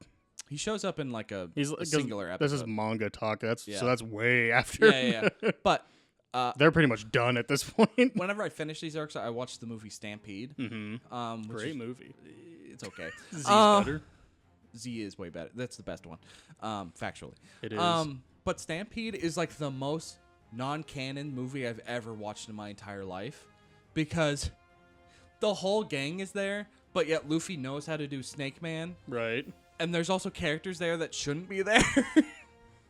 He shows up in like a He's singular episode. This is manga talk. So Yeah. that's way after. Yeah. But they're pretty much done at this point. whenever I finish these arcs, I watch the movie Stampede. Mm-hmm. Great movie. It's okay. Z's better. Z is way better. That's the best one, factually. It is. But Stampede is like the most non-canon movie I've ever watched in my entire life because the whole gang is there, but yet Luffy knows how to do Snake Man. Right. And there's also characters there that shouldn't be there.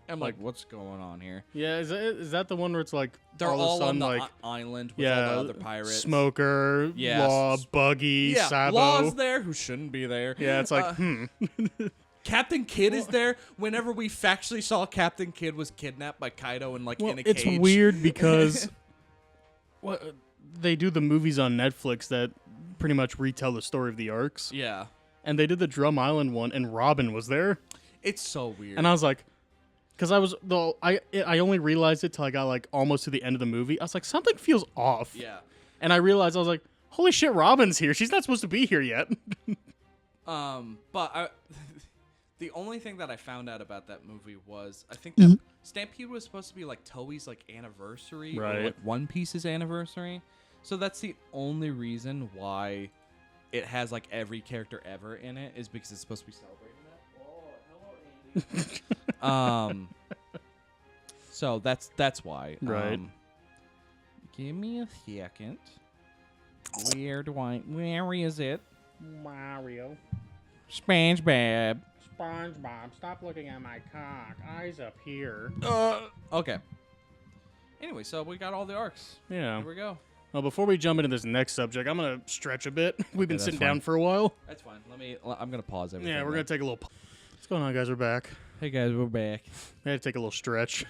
I'm like, what's going on here? Yeah, is that the one where it's like They're all all of a sudden, on the like island with yeah, all the other pirates. Smoker, Yeah, Law, Buggy, Yeah, Sabo. Law's there who shouldn't be there. Yeah, it's like Captain Kidd is there. Whenever we factually saw Captain Kidd was kidnapped by Kaido and like in a it's cage. weird because they do the movies on Netflix that pretty much retell the story of the arcs. Yeah. And they did the Drum Island one, and Robin was there. It's so weird. And I was like, because I only realized it till I got like almost to the end of the movie. I was like, something feels off. Yeah. And I realized I was like, holy shit, Robin's here. She's not supposed to be here yet. But the only thing that I found out about that movie was I think that Stampede was supposed to be like Toei's like anniversary, Right. or like One Piece's anniversary. So that's the only reason why it has like every character ever in it is because it's supposed to be celebrating that. Oh, hello, Andy. So that's why. Right. Give me a second. Where is it? Mario. SpongeBob. SpongeBob, stop looking at my cock. Eyes up here. Okay. Anyway, so we got all the arcs. Yeah. Here we go. Well, before we jump into this next subject, I'm going to stretch a bit. We've been that's sitting fine. down for a while. That's fine. I'm gonna pause everything. Yeah, we're going to take a little... What's going on, guys? We're back. Hey guys, we're back. We had to take a little stretch.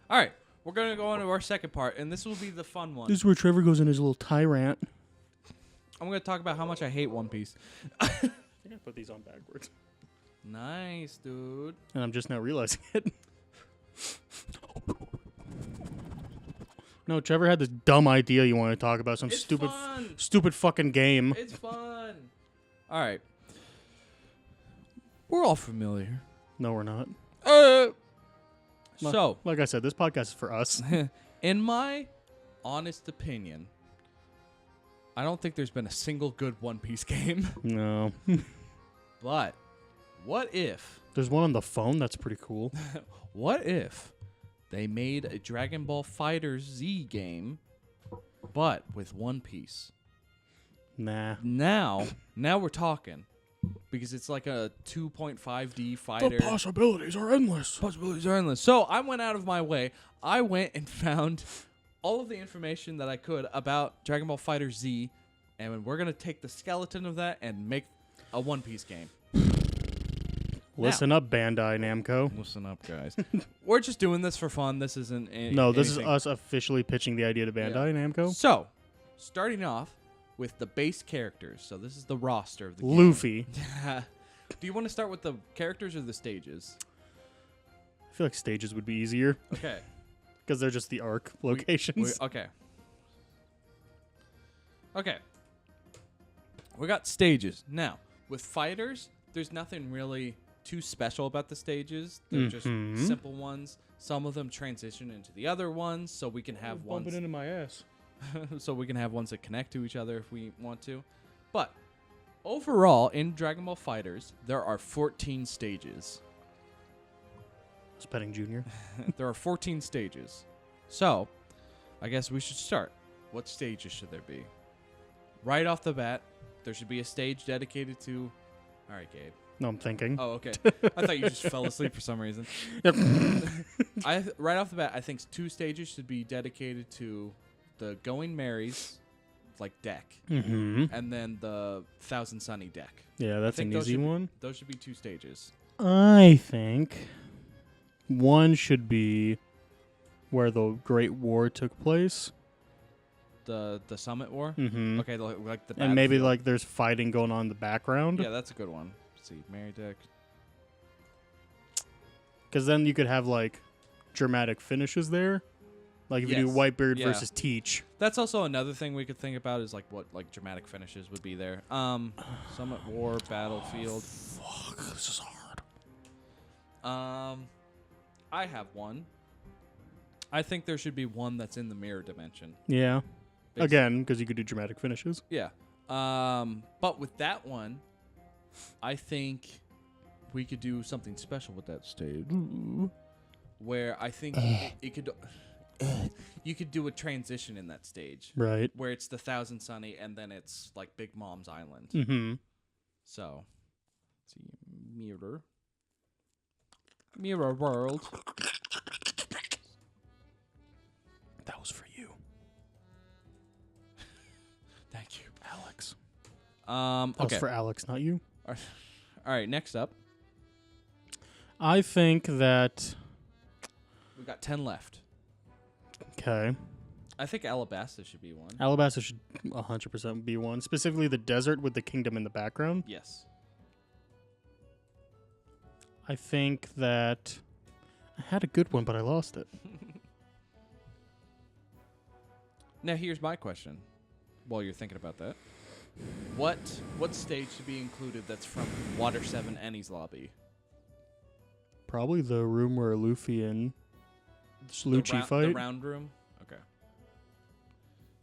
All right, we're gonna go into our second part, and this will be the fun one. This is where Trevor goes in his little tyrant. I'm gonna talk about how much I hate One Piece. I think I put these on backwards. Nice, dude. And I'm just now realizing it. No, Trevor had this dumb idea you wanted to talk about. Some It's stupid fun. stupid fucking game. It's fun. All right. We're all familiar. No, we're not. So, Like I said, this podcast is for us. in my honest opinion, I don't think there's been a single good One Piece game. No. But what if There's one on the phone that's pretty cool. What if they made a Dragon Ball Fighter Z game, but with One Piece? Nah. Now we're talking, because it's like a 2.5D fighter. The possibilities are endless. Possibilities are endless. So I went out of my way. I went and found all of the information that I could about Dragon Ball Fighter Z, and we're gonna take the skeleton of that and make a One Piece game. Listen up, Bandai Namco. Listen up, guys. We're just doing this for fun. This isn't No, this is anything. us officially pitching the idea to Bandai Namco. So, starting off with the base characters. So this is the roster of the game. Luffy. Do you want to start with the characters or the stages? I feel like stages would be easier Okay. because they're just the arc locations. Okay. Okay. We got stages. Now, with fighters, there's nothing really too special about the stages. They're just simple ones. Some of them transition into the other ones, so we can have ones. into my ass. So we can have ones that connect to each other if we want to. But overall, in Dragon Ball Fighters, there are 14 stages. Spetting Jr. There are 14 stages. So, I guess we should start. What stages should there be? Right off the bat, there should be a stage dedicated to... All right, Gabe. No, I'm thinking. Oh, okay. I thought you just fell asleep for some reason. Right off the bat, I think 2 stages should be dedicated to the Going Merry's deck, and then the Thousand Sunny deck. Yeah, that's an those easy should be- one. Those should be 2 stages. I think one should be where the Great War took place. The Summit War. Mm-hmm. Okay, like the And maybe battlefield. there's fighting going on in the background. Yeah, that's a good one. Let's see, Merry deck. Because then you could have dramatic finishes there. Like if you do Yes. Whitebeard Yeah. versus Teach. That's also another thing we could think about is what dramatic finishes would be there. Summit War, Battlefield. Fuck, this is hard. I have one. I think there should be one that's in the mirror dimension. Yeah. Basically. Again, because you could do dramatic finishes. Yeah. But with that one, I think we could do something special with that stage. Where I think it could... you could do a transition in that stage. Right. Where it's the Thousand Sunny and then it's like Big Mom's Island. Mm-hmm. So, let's see, Mirror World. That was for you, Thank you. Alex. Okay. That was for Alex, not you. All right, next up, I think that... we got 10 left. Okay. I think Alabasta should be one. Alabasta should 100% be one. Specifically the desert with the kingdom in the background. Yes. I think that... I had a good one, but I lost it. Now here's my question. While you're thinking about that, what stage should be included that's from Water 7 Annie's lobby? Probably the room where Luffy and Lucci The fight. round room. Okay.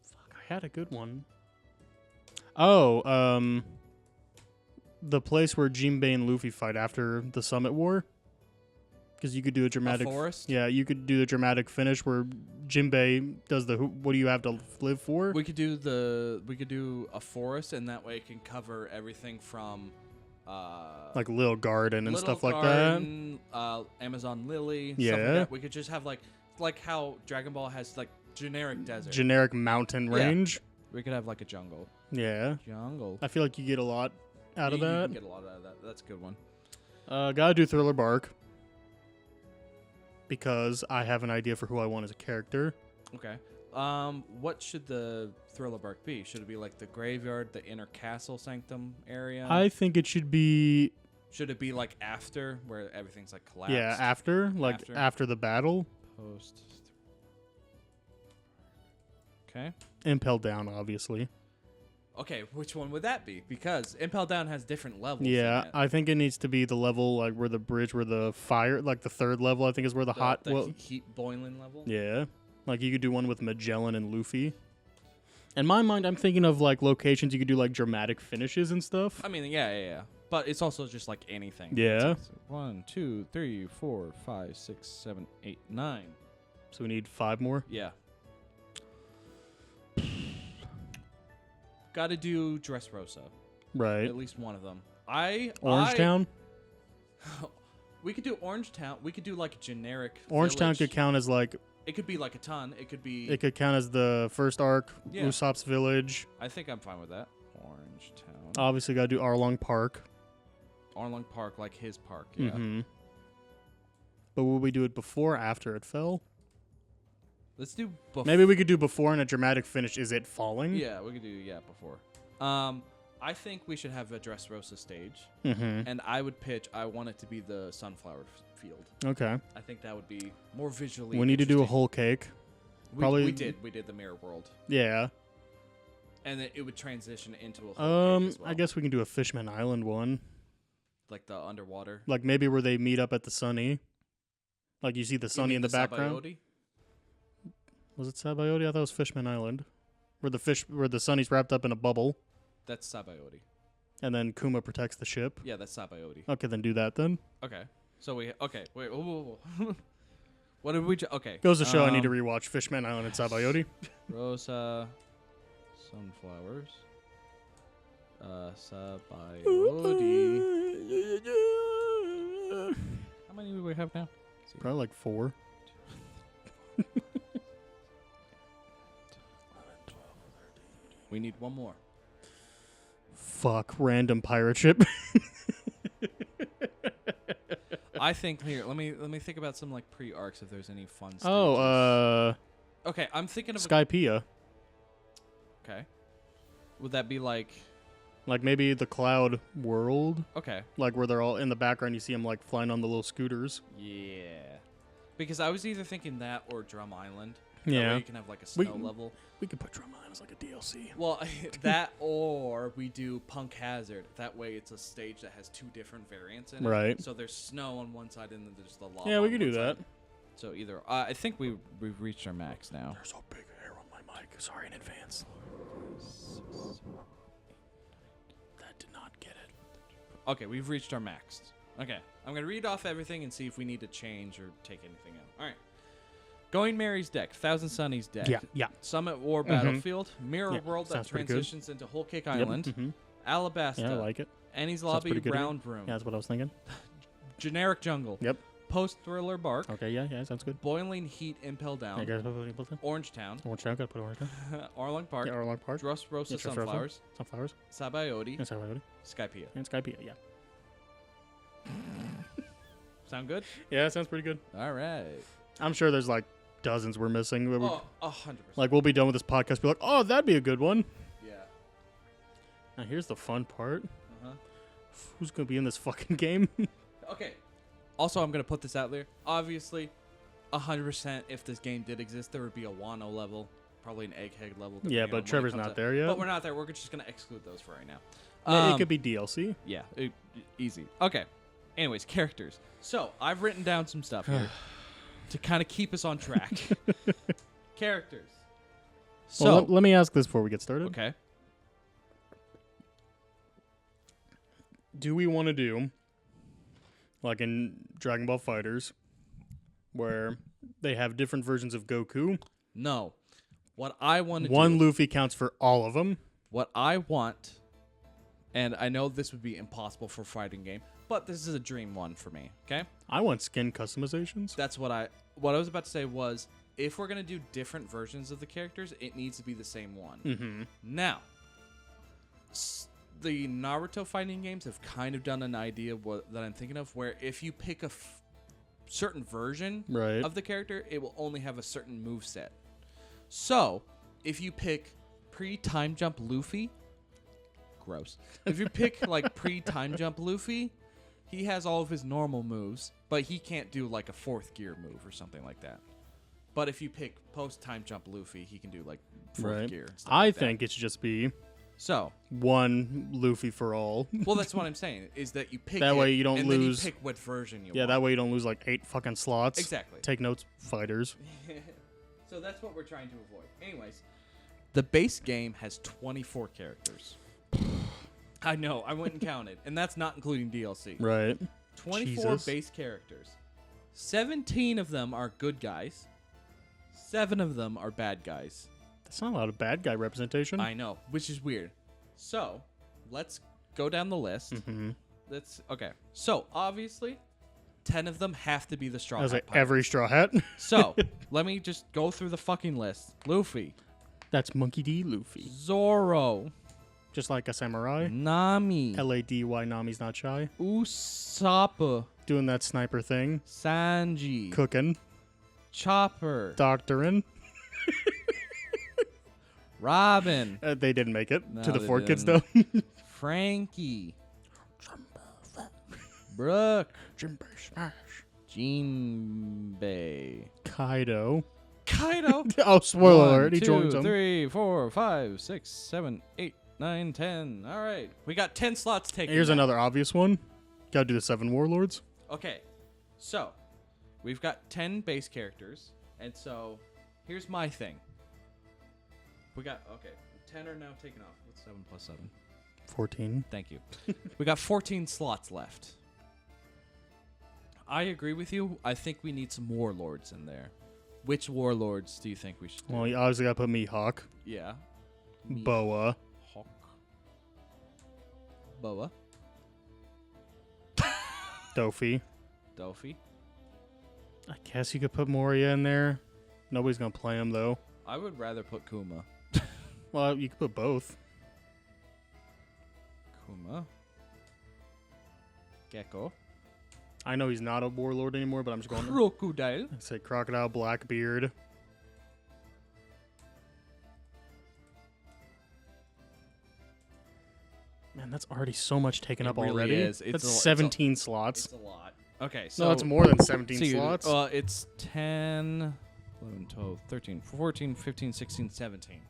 Fuck, I had a good one. Oh, the place where Jinbei and Luffy fight after the Summit War. Because you could do a dramatic... A forest? Yeah, you could do the dramatic finish where Jinbei does the what do you have to live for? We could do a forest, and that way it can cover everything from Like Little Garden and Little stuff like Garden, Amazon Lily. Stuff like Yeah. that. We could just have like how Dragon Ball has generic that. desert. Generic mountain Yeah. range. We could have a jungle. Yeah. Jungle. I feel like you get a lot out of You that. can get a lot out of that. That's a good one. Gotta do Thriller Bark. Because I have an idea for who I want as a character. Okay. What should the Thriller Bark be? Should it be like the graveyard, the inner castle sanctum area? I think it should be... Should it be like after, where everything's collapsed? Yeah, after. After the battle. Post. Okay. Impel Down, obviously. Okay, which one would that be? Because Impel Down has different levels. Yeah, in it. I think it needs to be the level where the bridge, where the fire, the third level, I think is where the hot. the heat boiling level. Yeah, you could do one with Magellan and Luffy. In my mind, I'm thinking of locations you could do dramatic finishes and stuff. I mean, yeah. But it's also just anything. Yeah. So 1, 2, 3, 4, 5, 6, 7, 8, 9. So we need 5 more. Yeah. Got to do Dressrosa. Right. At least one of them. Orange Town. We could do Orange Town. We could do a generic. Orange Town village. could count as It could be a ton. It could be. It could count as the first arc. Yeah. Usopp's village. I think I'm fine with that. Orange Town. Obviously, gotta do Arlong Park. Arlong Park, like his park. Yeah. Mm-hmm. But will we do it before or after it fell? Let's do. Maybe we could do before and a dramatic finish. Is it falling? Yeah, we could do before. I think we should have a Dressrosa stage, and I would pitch. I want it to be the sunflower field. Okay. I think that would be more visually. We need to do a whole cake. We did the mirror world. Yeah. And then it would transition into a whole cake as well. I guess we can do a Fishman Island one. Like the underwater. Like maybe where they meet up at the Sunny. Like you see the Sunny in the background. Sabaody? Was it Sabaody? I thought it was Fishman Island. Where the Sunny's wrapped up in a bubble. That's Sabaody. And then Kuma protects the ship. Yeah, that's Sabaody. Okay, then do that then. Okay. So wait. Whoa. What did we? Okay. Goes to show I need to rewatch Fishman Island and Sabaody. Rosa, sunflowers, Sabaody. How many do we have now? Probably like 4. We need one more. Fuck, random pirate ship. I think here. Let me think about some like pre-arcs if there's any fun stages. Okay, I'm thinking of Skypiea. Okay. Would that be like maybe the Cloud World? Okay. Like where they're all in the background, you see them like flying on the little scooters. Yeah. Because I was either thinking that or Drum Island. Yeah. That way you can have like a snow level. We could put Drum Island as like a DLC. Well, that or we do Punk Hazard. That way it's a stage that has 2 different variants in it. Right. So there's snow on one side and then there's the lava. Yeah, we on could do one that. side. So either I think we've reached our max now. There's a big hair on my mic. Sorry in advance. That did not get it. Okay, we've reached our max. Okay, I'm gonna read off everything and see if we need to change or take anything out. All right. Going Mary's deck, Thousand Sunny's deck. Yeah. Summit War Battlefield, Mirror Yeah, World that sounds pretty good. transitions into Whole Cake Island, Alabasta, Yeah, I like it. Annie's Sounds Lobby, pretty good to me. Round Room, Yeah, that's what I was thinking. Generic Jungle, Yep. Post Thriller Bark, Okay, yeah, sounds good. Boiling Heat Impel Down, Yeah, guys, put Orange Town, Orange Town, gotta put Orange Town. Arlong Park, Yeah, Arlong Park. Dressrosa Yeah, Dressrosa. Sunflowers, Sunflowers. Sabaody, Yeah, Sabaody. Skypiea. And Skypiea, yeah. Sound good? Yeah, sounds pretty good. All right. I'm sure there's like dozens we're missing. But Oh, 100%. like we'll be done with this podcast. Be like, oh, that'd be a good one. Yeah. Now here's the fun part. Uh-huh. Who's gonna be in this fucking game? Okay. Also, I'm going to put this out there. Obviously, 100% if this game did exist, there would be a Wano level, probably an Egghead level. Yeah, but Trevor's not there yet. But we're not there. We're just going to exclude those for right now. It could be DLC. Yeah, easy. Okay. Anyways, characters. So, I've written down some stuff here to kind of keep us on track. Characters. So, Well, let me ask this before we get started. okay. Do we want to do like in Dragon Ball Fighters, where they have different versions of Goku? No. What I want to do... One Luffy counts for all of them. What I want, and I know this would be impossible for a fighting game, but this is a dream one for me, okay? I want skin customizations. That's what I was about to say was, if we're going to do different versions of the characters, it needs to be the same one. Mm-hmm. Now, the Naruto fighting games have kind of done an idea that I'm thinking of, where if you pick a certain version Right. of the character, it will only have a certain moveset. So, if you pick pre-time jump Luffy, gross. If you pick like pre-time jump Luffy, he has all of his normal moves, but he can't do like a 4th gear move or something like that. But if you pick post-time jump Luffy, he can do like 4th gear. And stuff I like think it should just be so. One Luffy for all. Well, that's what I'm saying, is that you pick That it, way you don't and lose- then you pick what version you Yeah, want. that way you don't lose like 8 fucking slots. Exactly. Take notes, fighters. So that's what we're trying to avoid. Anyways, the base game has 24 characters. I know, I went and counted, and that's not including DLC. Right. 24 Jesus. base characters. 17 of them are good guys. 7 of them are bad guys. That's not a lot of bad guy representation. I know, which is weird. So, let's go down the list. Mm-hmm. Okay. So, obviously, 10 of them have to be the Straw I was Hat like, Pirates. every straw hat. So, let me just go through the fucking list. Luffy, That's Monkey D. Luffy. Zoro, Just like a samurai. Nami. Lady Nami's not shy. Usopp. Doing that sniper thing. Sanji. Cooking. Chopper. Doctoring. Robin. They didn't make it No, to the they 4 kids, though. Frankie. Brooke. Jinbei Smash. Jinbei. Kaido. Kaido. Oh, spoiler 1, alert. He 2, joins them. 3, 4, 5, 6, 7, 8, 9, 10. All right. We got 10 slots taken. Here's now. another obvious one. Gotta do the 7 warlords. Okay. So, we've got 10 base characters. And so, here's my thing. We got, 10 are now taken off. What's 7 plus 7? 14. Thank you. We got 14 slots left. I agree with you. I think we need some warlords in there. Which warlords do you think we should do? Well, you obviously gotta put Mihawk. Yeah. Boa. Hawk. Boa. Dofi. Dofi. I guess you could put Moria in there. Nobody's gonna play him, though. I would rather put Kuma. Well, you could put both. Kuma. Gecko. I know he's not a warlord anymore, but I'm just going to Crocodile. say Crocodile, Blackbeard. Man, that's already so much taken It up really already. is. That's It's a- 17 slots. It's a lot. Okay, so No, that's more than 17 so you- slots. it's 10, 11, 12, 13, 14, 15, 16, 17.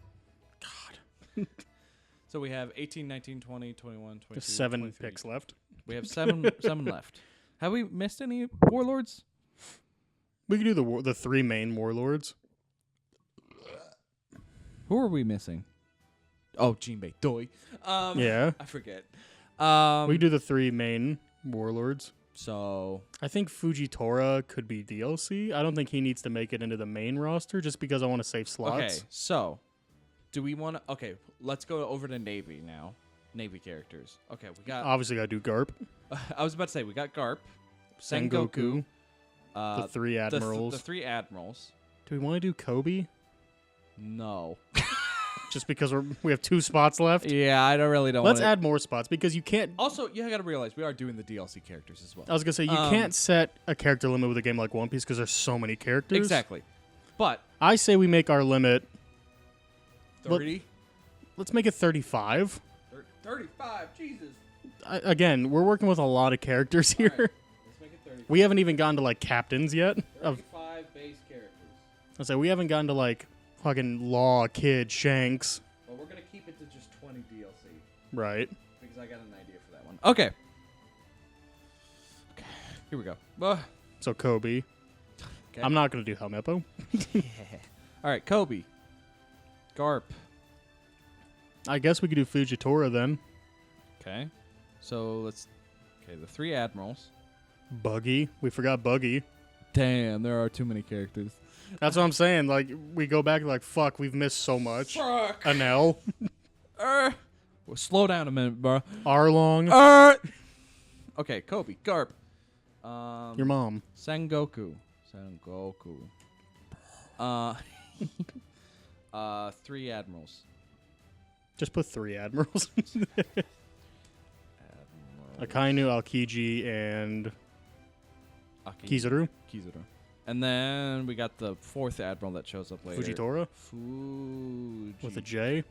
God. So we have 18, 19, 20, 21, 22, Just 7 23. picks left. We have seven left. Have we missed any warlords? We could do the 3 main warlords. Who are we missing? Oh, Jinbei. Doi. Yeah. I forget. We could do the 3 main warlords. So I think Fujitora could be DLC. I don't think he needs to make it into the main roster just because I want to save slots. okay. So do we want to? Okay, let's go over to Navy now. Navy characters. Okay, we got. Obviously, got to do Garp. I was about to say we got Garp, Sengoku. Sengoku, The 3 admirals. the 3 admirals. Do we want to do Kobe? No. Just because we have 2 spots left? Yeah, I don't really Let's add more spots because you can't. Also, you got to realize we are doing the DLC characters as well. I was going to say, you can't set a character limit with a game like One Piece because there's so many characters. Exactly. But I say we make our limit. 30? Let's make it 35. 35. Jesus. Again, we're working with a lot of characters here. All right, let's make it 35. We haven't even gotten to like captains yet. 35 base characters. I say we haven't gotten to like fucking Law, Kid, Shanks. Well, we're going to keep it to just 20 DLC Right. because I got an idea for that one. Okay. Here we go. So Kobe. Okay. I'm not going to do Helmeppo. All right, Kobe. Garp. I guess we could do Fujitora then. Okay. So let's. Okay, the 3 admirals. Buggy. We forgot Buggy. Damn, there are too many characters. That's what I'm saying. Like, we go back like, fuck, we've missed so much. Fuck. Anel. Well, slow down a minute, bro. Arlong. Okay, Kobe. Garp. Your mom. Sengoku. 3 admirals. Just put 3 admirals. Admirals. Akainu, Aokiji, and Kizaru. Kizaru. And then we got the 4th admiral that shows up later. Fujitora. Fujitora. With a J.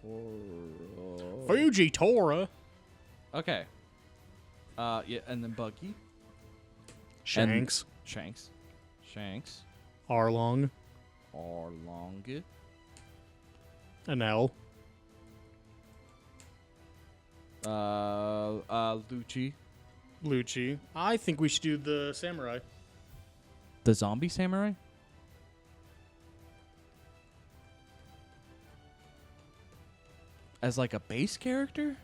Fujitora. Okay. Yeah, and then Buggy. Shanks. Shanks. Arlong. Arlong. Anel. Lucci. I think we should do the samurai. The zombie samurai? As like a base character?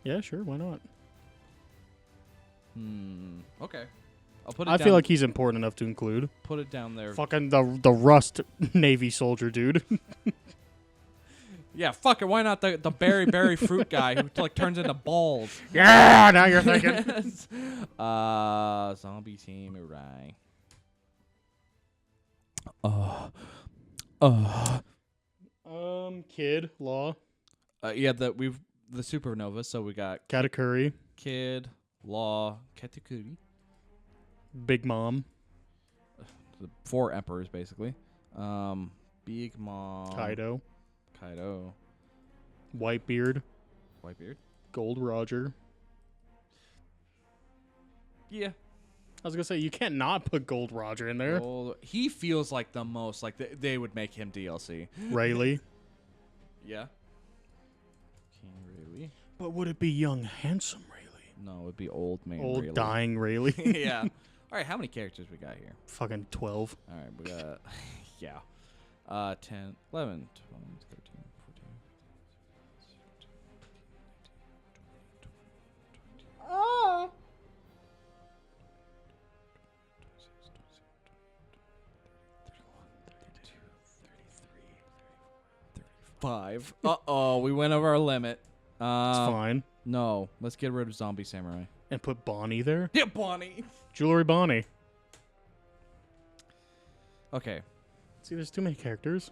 Yeah, sure. Why not? Okay. I'll put it I down. feel like he's important enough to include. Put it down there. Fucking the Rust Navy soldier, dude. Yeah, fuck it. Why not the berry fruit guy who like turns into balls? Yeah, now you're thinking. Zombie samurai. Kid, Law. Yeah, that we've the Supernova. So we got Katakuri, Kid, Law, Katakuri. Big Mom, The 4 emperors, basically. Big Mom. Kaido, Whitebeard, Whitebeard. Gold Roger. Yeah. I was gonna say you can't not put Gold Roger in there. He feels like the most like they would make him DLC. Rayleigh. Yeah. King Rayleigh. But would it be young, handsome Rayleigh? No, it would be old man Old, Rayleigh. dying Rayleigh. Yeah. All right, how many characters we got here? Fucking 12. All right, we got yeah. 10, 11, 12, 13, 14. Oh. 5. Uh-oh, we went over our limit. It's fine. No, let's get rid of Zombie Samurai. And put Bonnie there. Yeah, Bonnie. Jewelry Bonnie. Okay, See, there's too many characters.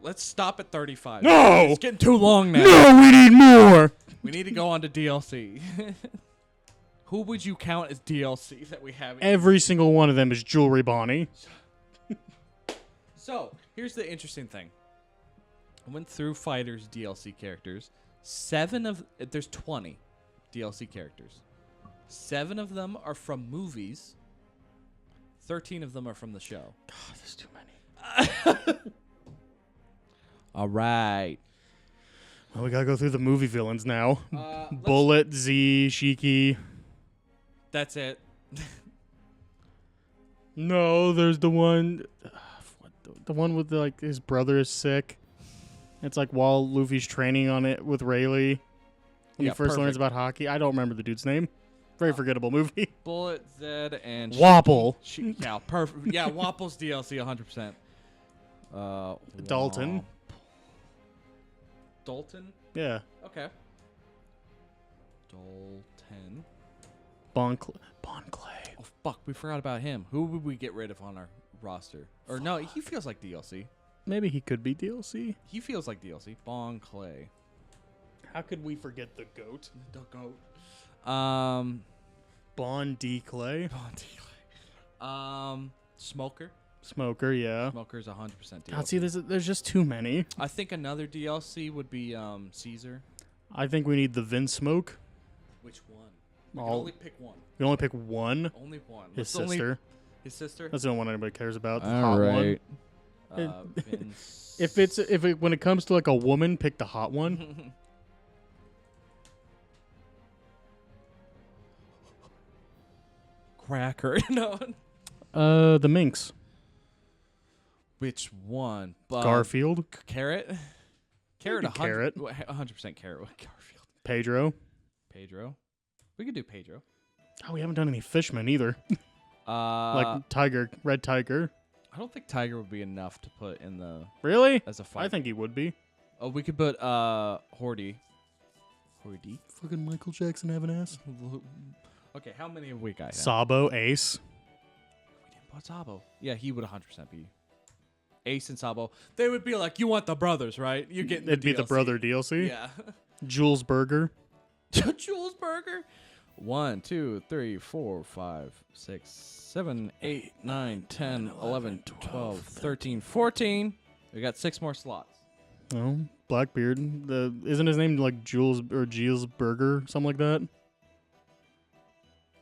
let's stop at 35. No! It's getting too long now. No, we need more! We need to go on to DLC. Who would you count as DLC that we have? Every single one of them is Jewelry Bonnie. So, here's the interesting thing. I went through Fighters DLC characters. There's 20 DLC characters. 7 of them are from movies. 13 of them are from the show. God, there's too many. All right. Well, we gotta go through the movie villains now. Let's- Bullet, Z, Shiki. That's it. No, there's the one... the one with, like, his brother is sick. It's like while Luffy's training on it with Rayleigh. When he first learns about hockey. I don't remember the dude's name. Very forgettable movie. Bullet, Zed, and... Wapple. Yeah, perfect. Yeah, Wapple's DLC 100%. Dalton. Dalton? Yeah. Okay. Dalton. Bon Clay. Oh, fuck. We forgot about him. Who would we get rid of on our roster? Or no, he feels like DLC. Maybe he could be DLC. He feels like DLC. Bon Clay. How could we forget the GOAT? The goat. Bon D. Clay. Bon D. Clay. Smoker. Smoker, yeah. Smoker's 100% DLC. God, see, there's just too many. I think another DLC would be Caesar. I think we need the Vince Smoke. Which one? We can only pick one. We only pick one. Only one. His What's the sister. His sister? That's the only one anybody cares about. The All hot right. one. Vince. When it comes to like a woman, pick the hot one. Cracker. No. The Minx. Which one? Garfield. Carrot. Carrot. Maybe Carrot. 100% carrot. Garfield. Pedro. We could do Pedro. Oh, we haven't done any fishmen either. Like Tiger, Red Tiger. I don't think Tiger would be enough to put in the Really? as a fight. I think he would be. Oh, we could put Hordy. Hordy. Fucking Michael Jackson have an ass. Okay, how many have we got? Now? Sabo, Ace. We didn't put Sabo. Yeah, he would 100% be. Ace and Sabo. They would be like, you want the brothers, right? You get. It'd be the brother DLC. Yeah. Jules Burger. Jules Burger. 1, 2, 3, 4, 5, 6, 7, 8, 9, 10, 11, 12, 13, 14. We got 6 more slots. Oh, Blackbeard. Isn't his name like Jules or Giles Burger, something like that?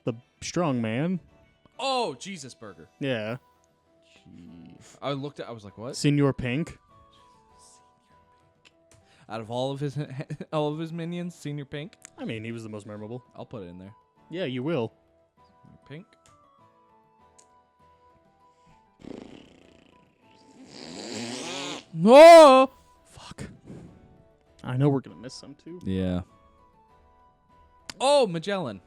The strong man. Oh, Jesus Burger. Yeah. I was like, what? Senor Pink. Out of all of his minions, Senior Pink. I mean, he was the most memorable. I'll put it in there. Yeah, you will. Pink. No. Fuck. I know we're gonna miss some too. Yeah. Oh, Magellan.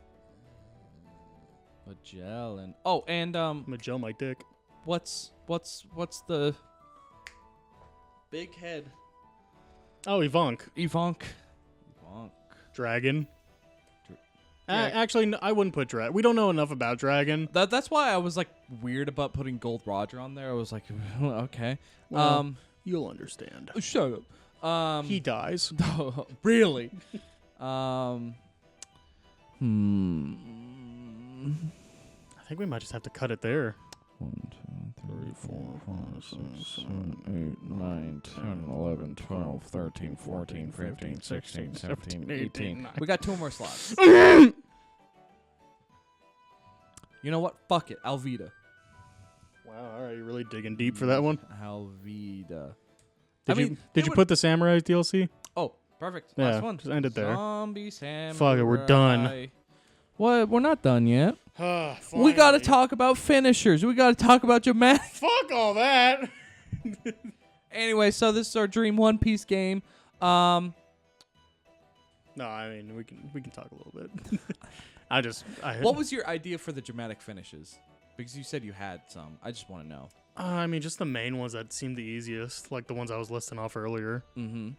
Oh, and Magellan, my dick. what's the big head? Oh, Ivank. Ivank. Dragon. Drag- Actually, no, I wouldn't put Dragon. We don't know enough about Dragon. That's why I was like weird about putting Gold Roger on there. I was like, okay. Well, you'll understand. Shut up. He dies. Really? I think we might just have to cut it there. 1, 2, 3, 4, 5, 6, 7, 8, 9, 10, 11, 12, 13, 14, 15, 16, 17, 18. We got 2 more slots. You know what? Fuck it. Alvida. Wow, all right, you're really digging deep for that one. Alvida. Did you put the Samurai DLC? Oh, perfect. Yeah, Last one. just end it there. Zombie Samurai. Fuck it, we're done. What? We're not done yet. We Finally. got to talk about finishers. We got to talk about dramatic. Fuck all that. Anyway, so this is our Dream One Piece game. No, I mean we can talk a little bit. What was your idea for the dramatic finishes? Because you said you had some. I just want to know. I mean, just the main ones that seemed the easiest, like the ones I was listing off earlier. Mm-hmm.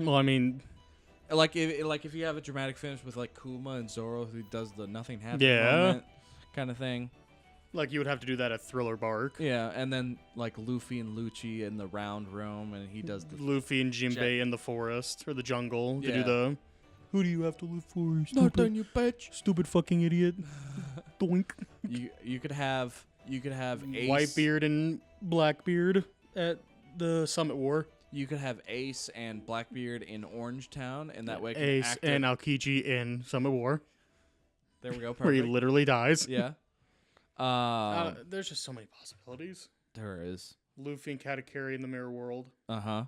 Well, I mean, like if you have a dramatic finish with like Kuma and Zoro who does the nothing happens moment kind of thing. Like you would have to do that at Thriller Bark. Yeah, and then like Luffy and Lucci in the round room, and he does the Luffy and Jinbei in the forest or the jungle to Yeah. do the. Who do you have to live for? You Not stupid, done, you bitch. stupid fucking idiot. Doink. You could have Ace. Whitebeard and Blackbeard at the Summit War. You could have Ace and Blackbeard in Orange Town, and that way can Ace act and Aokiji in Summit War, there we go. Perfect. where he literally dies. Yeah. There's just so many possibilities. There is. Luffy and Katakuri in the Mirror World. Uh-huh.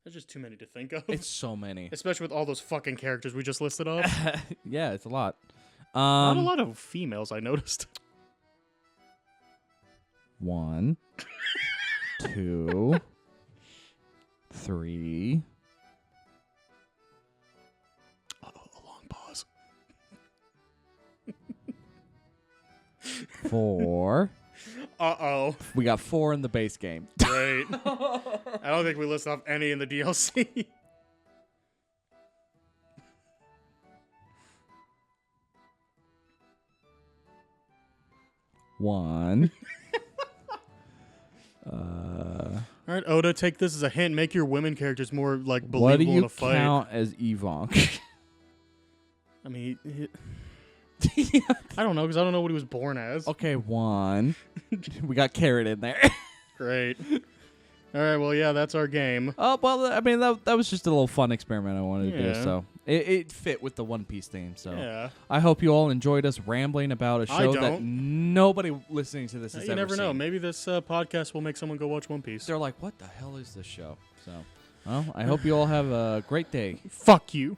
There's just too many to think of. It's so many. Especially with all those fucking characters we just listed off. Yeah, it's a lot. Not a lot of females, I noticed. 1, 2, 3. Uh-oh, a long pause. 4. Uh-oh. We got 4 in the base game. Great. I don't think we listed off any in the DLC. 1. All right, Oda, take this as a hint. Make your women characters more like What do believable in you a fight. count as Evonk? I mean, I don't know because I don't know what he was born as. Okay, 1. We got Carrot in there. Great. All right, well, yeah, that's our game. Oh, well, I mean, that was just a little fun experiment I wanted to do, Yeah. so it fit with the One Piece theme, so Yeah. I hope you all enjoyed us rambling about a show that don't. nobody listening to this has You ever never know. seen. Maybe this podcast will make someone go watch One Piece. They're like, what the hell is this show? So, well, I hope you all have a great day. Fuck you.